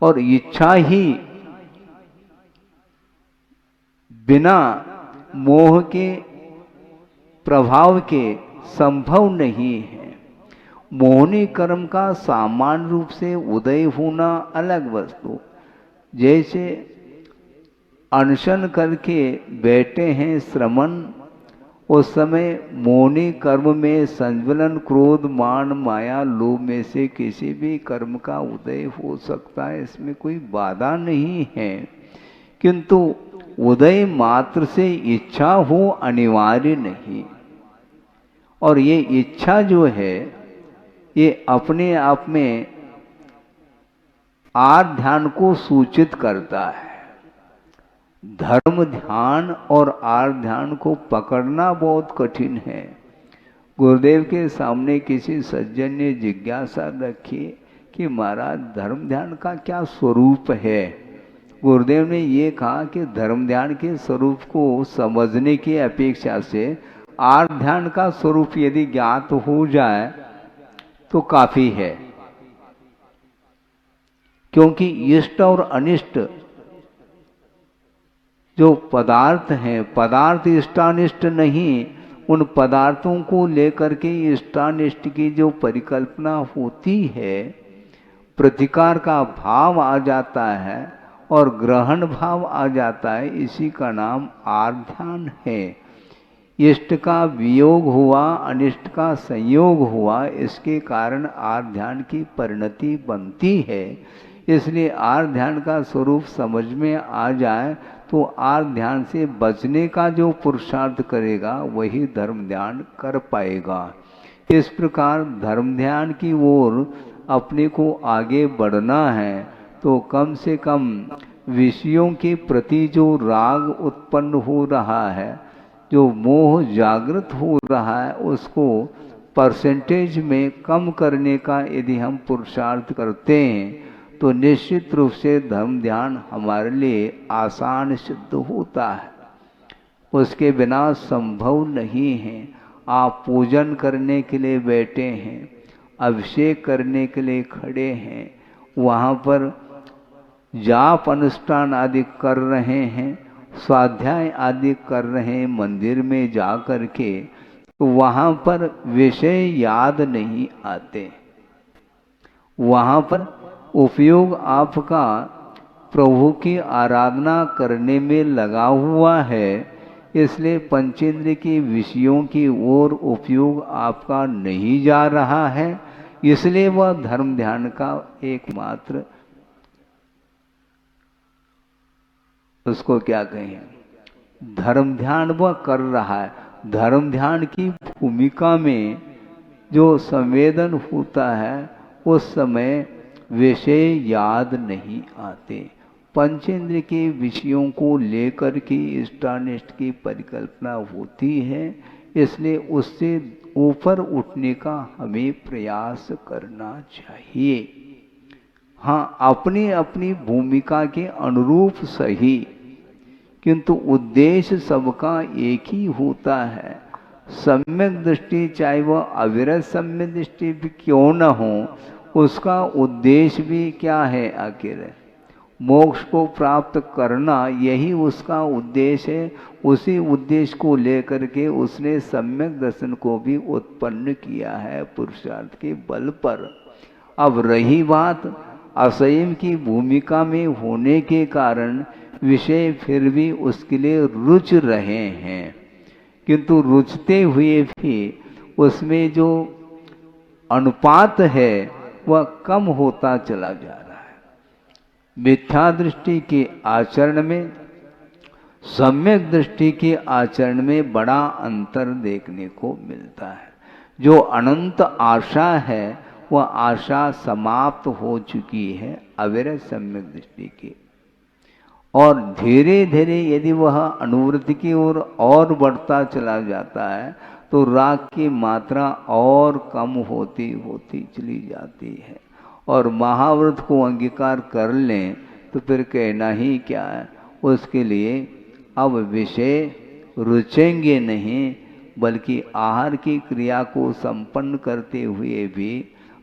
और इच्छा ही बिना मोह के प्रभाव के संभव नहीं है। मोहनी कर्म का सामान्य रूप से उदय होना अलग वस्तु। जैसे अनशन करके बैठे हैं श्रमण, उस समय मोहनी कर्म में संज्वलन, क्रोध, मान, माया, लोभ में से किसी भी कर्म का उदय हो सकता है, इसमें कोई बाधा नहीं है। किंतु उदय मात्र से इच्छा हो अनिवार्य नहीं। और ये इच्छा जो है ये अपने आप में आर्ध ध्यान को सूचित करता है। धर्म ध्यान और आर्ध ध्यान को पकड़ना बहुत कठिन है। गुरुदेव के सामने किसी सज्जन ने जिज्ञासा रखी कि महाराज धर्म ध्यान का क्या स्वरूप है। गुरुदेव ने ये कहा कि धर्म ध्यान के स्वरूप को समझने की अपेक्षा से आर्ध ध्यान का स्वरूप यदि ज्ञात हो जाए तो काफी है। क्योंकि इष्ट और अनिष्ट जो पदार्थ हैं, पदार्थ इष्टानिष्ट नहीं, उन पदार्थों को लेकर के इष्टानिष्ट की जो परिकल्पना होती है, प्रतिकार का भाव आ जाता है और ग्रहण भाव आ जाता है, इसी का नाम आर्ध ध्यान है। इष्ट का वियोग हुआ, अनिष्ट का संयोग हुआ, इसके कारण आर्ध ध्यान की परिणति बनती है। इसलिए आर्ध ध्यान का स्वरूप समझ में आ जाए तो आर्ध ध्यान से बचने का जो पुरुषार्थ करेगा वही धर्म ध्यान कर पाएगा। इस प्रकार धर्म ध्यान की ओर अपने को आगे बढ़ना है तो कम से कम विषयों के प्रति जो राग उत्पन्न हो रहा है, जो मोह जागृत हो रहा है, उसको परसेंटेज में कम करने का यदि हम पुरुषार्थ करते हैं तो निश्चित रूप से धर्म ध्यान हमारे लिए आसान सिद्ध होता है। उसके बिना संभव नहीं है। आप पूजन करने के लिए बैठे हैं, अभिषेक करने के लिए खड़े हैं, वहाँ पर जाप अनुष्ठान आदि कर रहे हैं, स्वाध्याय आदि कर रहे हैं मंदिर में जा कर के, तो वहाँ पर विषय याद नहीं आते। वहाँ पर उपयोग आपका प्रभु की आराधना करने में लगा हुआ है, इसलिए पंचेंद्रिय के विषयों की ओर उपयोग आपका नहीं जा रहा है, इसलिए वह धर्म ध्यान का एकमात्र उसको क्या कहें धर्म ध्यान वह कर रहा है। धर्म ध्यान की भूमिका में जो संवेदन होता है उस समय विषय याद नहीं आते। पंचेंद्र के विषयों को लेकर के इष्टानिष्ट की परिकल्पना होती है, इसलिए उससे ऊपर उठने का हमें प्रयास करना चाहिए। हाँ, अपनी अपनी भूमिका के अनुरूप सही, किंतु उद्देश्य सबका एक ही होता है। सम्यक दृष्टि चाहे वह अविरत सम्यक दृष्टि भी क्यों न हो, उसका उद्देश्य भी क्या है? आखिर मोक्ष को प्राप्त करना, यही उसका उद्देश्य है। उसी उद्देश्य को लेकर के उसने सम्यक दर्शन को भी उत्पन्न किया है पुरुषार्थ के बल पर। अब रही बात असंयम की भूमिका में होने के कारण विषय फिर भी उसके लिए रुच रहे हैं, किंतु रुचते हुए भी उसमें जो अनुपात है वह कम होता चला जा रहा है। मिथ्या दृष्टि के आचरण में सम्यक दृष्टि के आचरण में बड़ा अंतर देखने को मिलता है। जो अनंत आशा है वह आशा समाप्त हो चुकी है अविरत सम्यक दृष्टि की, और धीरे धीरे यदि वह अनुवृत्ति की ओर और बढ़ता चला जाता है तो राग की मात्रा और कम होती होती चली जाती है, और महाव्रत को अंगीकार कर लें तो फिर कहना ही क्या है। उसके लिए अब विषय रुचेंगे नहीं, बल्कि आहार की क्रिया को संपन्न करते हुए भी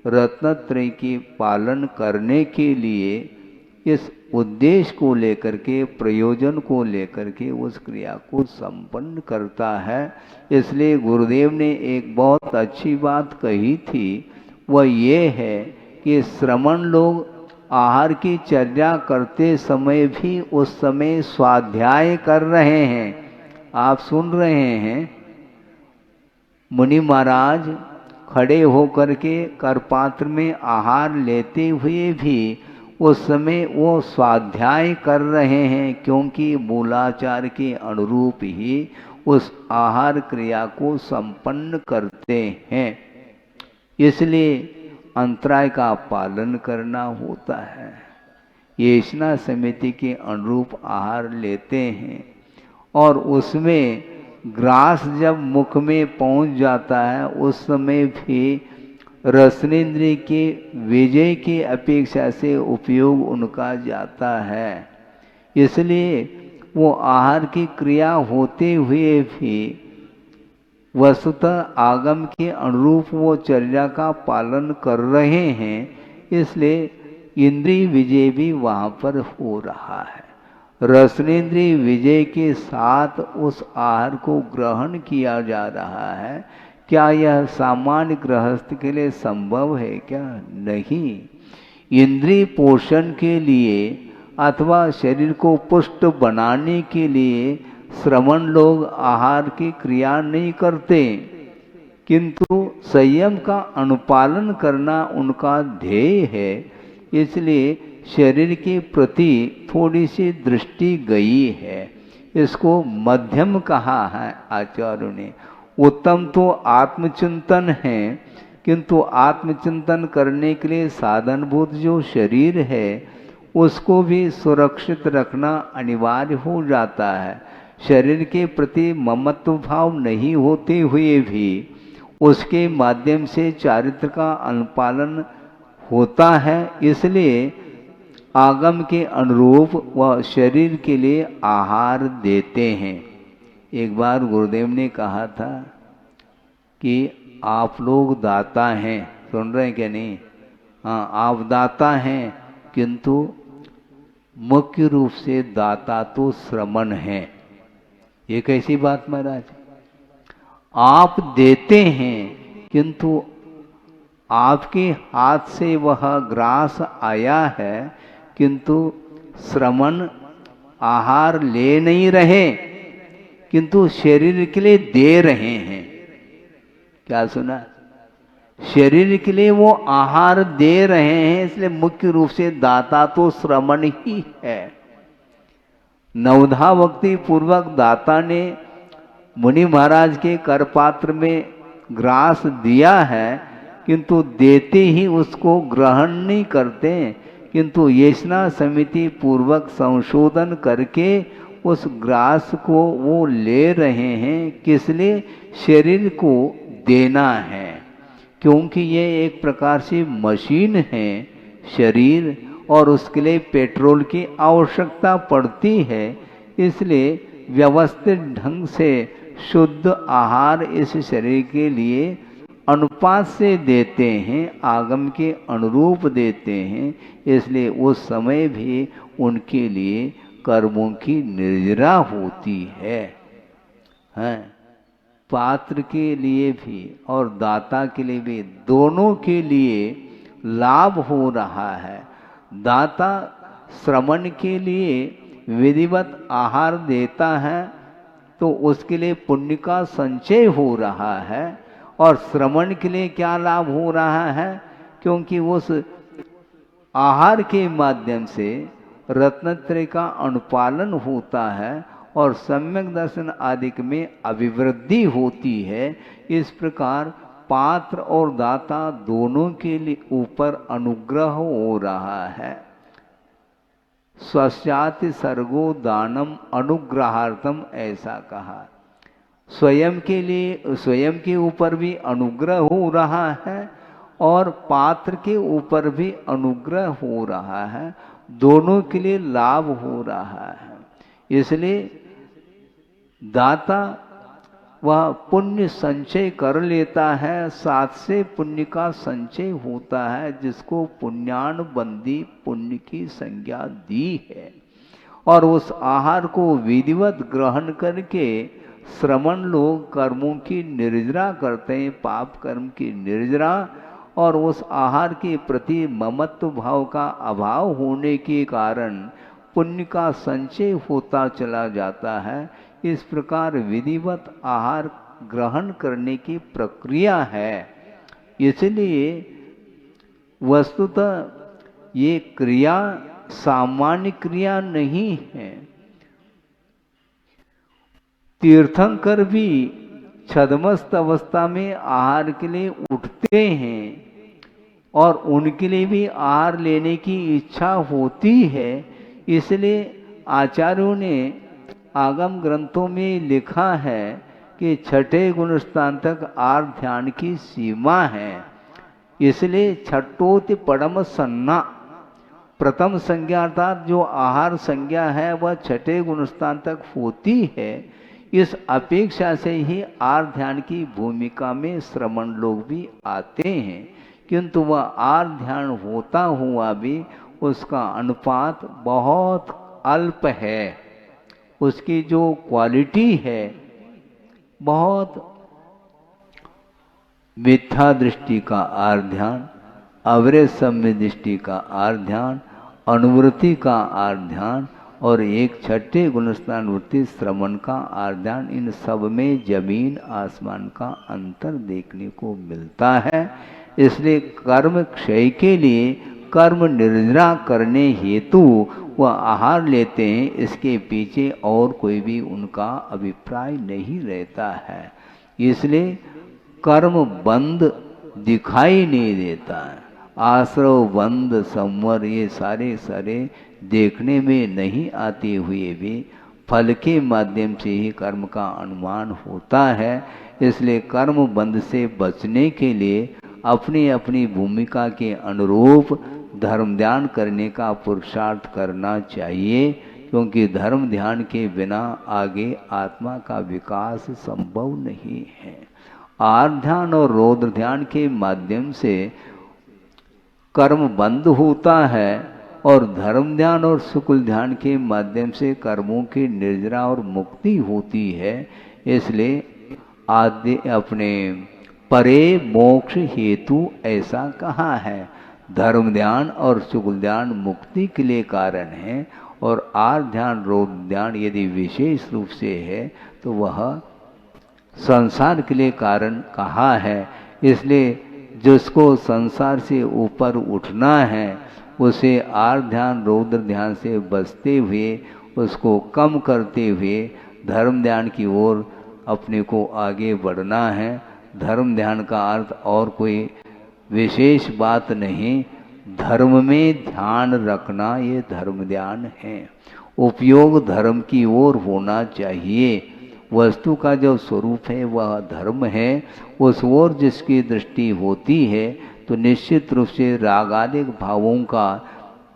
रत्नत्रय की पालन करने के लिए इस उद्देश्य को लेकर के, प्रयोजन को लेकर के उस क्रिया को संपन्न करता है। इसलिए गुरुदेव ने एक बहुत अच्छी बात कही थी, वह ये है कि श्रमण लोग आहार की चर्या करते समय भी उस समय स्वाध्याय कर रहे हैं। आप सुन रहे हैं, मुनि महाराज खड़े होकर के करपात्र में आहार लेते हुए भी उस समय वो स्वाध्याय कर रहे हैं, क्योंकि मूलाचार के अनुरूप ही उस आहार क्रिया को संपन्न करते हैं। इसलिए अंतराय का पालन करना होता है। येषणा समिति के अनुरूप आहार लेते हैं, और उसमें ग्रास जब मुख में पहुंच जाता है उस समय भी रसनेन्द्रिय के विजय की अपेक्षा से उपयोग उनका जाता है। इसलिए वो आहार की क्रिया होते हुए भी वस्तुतः आगम के अनुरूप वो चर्या का पालन कर रहे हैं, इसलिए इंद्रिय विजय भी वहाँ पर हो रहा है। रसनेन्द्रिय विजय के साथ उस आहार को ग्रहण किया जा रहा है। क्या यह सामान्य गृहस्थ के लिए संभव है? क्या नहीं। इंद्रिय पोषण के लिए अथवा शरीर को पुष्ट बनाने के लिए श्रमण लोग आहार की क्रिया नहीं करते, किंतु संयम का अनुपालन करना उनका ध्येय है। इसलिए शरीर के प्रति थोड़ी सी दृष्टि गई है। इसको मध्यम कहा है आचार्यों ने। उत्तम तो आत्मचिंतन है, किंतु आत्मचिंतन करने के लिए साधनभूत जो शरीर है उसको भी सुरक्षित रखना अनिवार्य हो जाता है। शरीर के प्रति ममत्व भाव नहीं होते हुए भी उसके माध्यम से चारित्र का अनुपालन होता है। इसलिए आगम के अनुरूप वह शरीर के लिए आहार देते हैं। एक बार गुरुदेव ने कहा था कि आप लोग दाता हैं, सुन रहे हैं क्या नहीं? हाँ, आप दाता हैं, किंतु मुख्य रूप से दाता तो श्रमण है। ये कैसी बात महाराज? आप देते हैं, किंतु आपके हाथ से वह ग्रास आया है, किंतु श्रमण आहार ले नहीं रहे, किंतु शरीर के लिए दे रहे हैं। क्या सुना? शरीर के लिए वो आहार दे रहे हैं, इसलिए मुख्य रूप से दाता तो श्रमण ही है। नवधा भक्ति पूर्वक दाता ने मुनि महाराज के करपात्र में ग्रास दिया है, किंतु देते ही उसको ग्रहण नहीं करते, किंतु येषणा समिति पूर्वक संशोधन करके उस ग्रास को वो ले रहे हैं। किस लिए? शरीर को देना है, क्योंकि ये एक प्रकार से मशीन है शरीर, और उसके लिए पेट्रोल की आवश्यकता पड़ती है। इसलिए व्यवस्थित ढंग से शुद्ध आहार इस शरीर के लिए अनुपात से देते हैं, आगम के अनुरूप देते हैं। इसलिए उस समय भी उनके लिए कर्मों की निर्जरा होती है। पात्र के लिए भी और दाता के लिए भी, दोनों के लिए लाभ हो रहा है। दाता श्रमण के लिए विधिवत आहार देता है तो उसके लिए पुण्य का संचय हो रहा है, और श्रमण के लिए क्या लाभ हो रहा है? क्योंकि उस आहार के माध्यम से रत्नत्रय का अनुपालन होता है और सम्यक दर्शन आदि में अभिवृद्धि होती है। इस प्रकार पात्र और दाता दोनों के लिए ऊपर अनुग्रह हो रहा है। स्वस्याति सर्गो दानम अनुग्रहार्थम, ऐसा कहा। स्वयं के लिए, स्वयं के ऊपर भी अनुग्रह हो रहा है और पात्र के ऊपर भी अनुग्रह हो रहा है, दोनों के लिए लाभ हो रहा है। इसलिए दाता वह पुण्य संचय कर लेता है, साथ से पुण्य का संचय होता है, जिसको पुण्यानुबंधी पुण्य की संज्ञा दी है। और उस आहार को विधिवत ग्रहण करके श्रमण लोग कर्मों की निर्जरा करते हैं, पाप कर्म की निर्जरा, और उस आहार के प्रति ममत्व भाव का अभाव होने के कारण पुण्य का संचय होता चला जाता है। इस प्रकार विधिवत आहार ग्रहण करने की प्रक्रिया है। इसलिए वस्तुतः ये क्रिया सामान्य क्रिया नहीं है। तीर्थंकर भी छद्मस्त अवस्था में आहार के लिए उठते हैं और उनके लिए भी आहार लेने की इच्छा होती है। इसलिए आचार्यों ने आगम ग्रंथों में लिखा है कि छठे गुणस्थान तक आहार ध्यान की सीमा है। इसलिए छठोति परम सन्ना, प्रथम संज्ञा अर्थात जो आहार संज्ञा है वह छठे गुणस्थान तक होती है। इस अपेक्षा से ही आहार ध्यान की भूमिका में श्रमण लोग भी आते हैं, किंतु वह आहार ध्यान होता हुआ भी उसका अनुपात बहुत अल्प है। उसकी जो क्वालिटी है बहुत मिथ्या दृष्टि का आहार ध्यान, अवरेज सम्य दृष्टि का आहार ध्यान, अनुवृत्ति का आहार ध्यान और एक छठे गुणस्थान वृत्ति श्रवण का आहार ध्यान, इन सब में जमीन आसमान का अंतर देखने को मिलता है। इसलिए कर्म क्षय के लिए कर्म निर्जरा करने हेतु वह आहार लेते हैं, इसके पीछे और कोई भी उनका अभिप्राय नहीं रहता है। इसलिए कर्म बंद दिखाई नहीं देता है। आश्रव बंद संवर ये सारे देखने में नहीं आते हुए भी फल के माध्यम से ही कर्म का अनुमान होता है। इसलिए कर्म बंध से बचने के लिए अपनी अपनी भूमिका के अनुरूप धर्म ध्यान करने का पुरुषार्थ करना चाहिए, क्योंकि धर्म ध्यान के बिना आगे आत्मा का विकास संभव नहीं है। आर्त ध्यान और रौद्र ध्यान के माध्यम से कर्म बंद होता है और धर्म ध्यान और शुक्ल ध्यान के माध्यम से कर्मों की निर्जरा और मुक्ति होती है। इसलिए आदि अपने परे मोक्ष हेतु ऐसा कहा है। धर्म ध्यान और शुक्ल ध्यान मुक्ति के लिए कारण है और आर्त ध्यान रौद्र ध्यान यदि विशेष रूप से है तो वह संसार के लिए कारण कहा है। इसलिए जिसको संसार से ऊपर उठना है उसे आर्त ध्यान रौद्र ध्यान से बचते हुए, उसको कम करते हुए धर्म ध्यान की ओर अपने को आगे बढ़ना है। धर्म ध्यान का अर्थ और कोई विशेष बात नहीं, धर्म में ध्यान रखना ये धर्म ध्यान है। उपयोग धर्म की ओर होना चाहिए। वस्तु का जो स्वरूप है वह धर्म है, उस ओर जिसकी दृष्टि होती है तो निश्चित रूप से रागादिक भावों का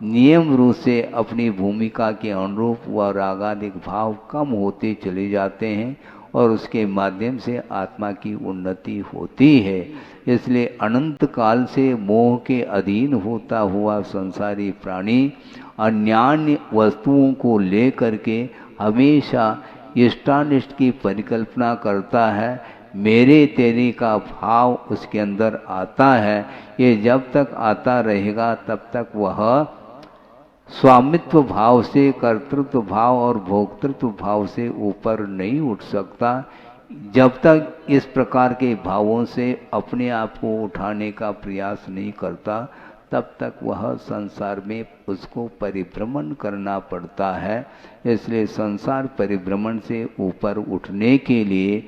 नियम रूप से अपनी भूमिका के अनुरूप वह रागादिक भाव कम होते चले जाते हैं और उसके माध्यम से आत्मा की उन्नति होती है। इसलिए अनंत काल से मोह के अधीन होता हुआ संसारी प्राणी अन्यान्य वस्तुओं को लेकर के हमेशा इष्टानिष्ट की परिकल्पना करता है। मेरे तेरे का भाव उसके अंदर आता है। ये जब तक आता रहेगा तब तक वह स्वामित्व भाव से, कर्तृत्व भाव और भोक्तृत्व भाव से ऊपर नहीं उठ सकता। जब तक इस प्रकार के भावों से अपने आप को उठाने का प्रयास नहीं करता तब तक वह संसार में उसको परिभ्रमण करना पड़ता है। इसलिए संसार परिभ्रमण से ऊपर उठने के लिए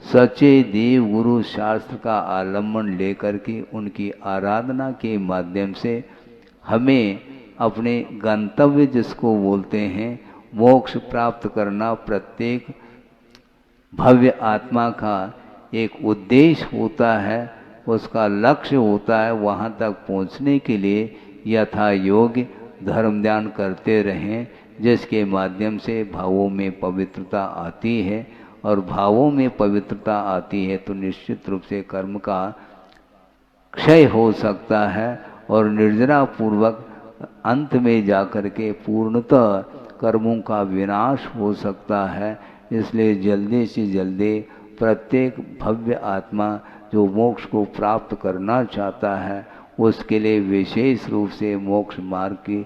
सच्चे देव गुरु शास्त्र का आलम्बन लेकर के उनकी आराधना के माध्यम से हमें अपने गंतव्य जिसको बोलते हैं मोक्ष प्राप्त करना प्रत्येक भव्य आत्मा का एक उद्देश्य होता है, उसका लक्ष्य होता है। वहाँ तक पहुँचने के लिए यथा योग्य धर्म ध्यान करते रहें, जिसके माध्यम से भावों में पवित्रता आती है और भावों में पवित्रता आती है तो निश्चित रूप से कर्म का क्षय हो सकता है और निर्जरा पूर्वक अंत में जाकर के पूर्णतः कर्मों का विनाश हो सकता है। इसलिए जल्दी से जल्दी प्रत्येक भव्य आत्मा जो मोक्ष को प्राप्त करना चाहता है उसके लिए विशेष रूप से मोक्ष मार्ग की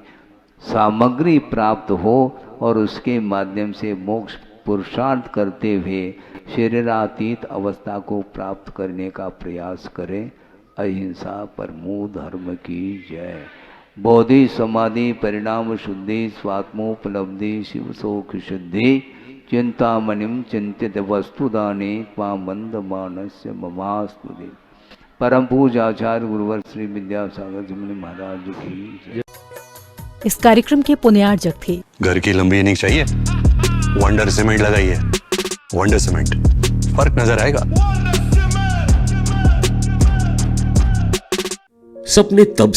सामग्री प्राप्त हो और उसके माध्यम से मोक्ष पुरुषार्थ करते हुए शरीरातीत अवस्था को प्राप्त करने का प्रयास करें। अहिंसा परमो धर्म की जय। बोधि समाधि परिणाम शुद्धि स्वात्मोपलब्धि शिव शोक शुद्धि चिंतामणिम चिंतित वस्तुदाने मंद मानस्य ममास्तुते। परम पूज्य आचार्य गुरुवर श्री विद्यासागर जी महाराज की जय। इस कार्यक्रम के पुण्यार्जक थे घर की लंबी इनिंग चाहिए, वंडर सीमेंट लगाइए। वंडर सीमेंट, फर्क नजर आएगा। सपने तब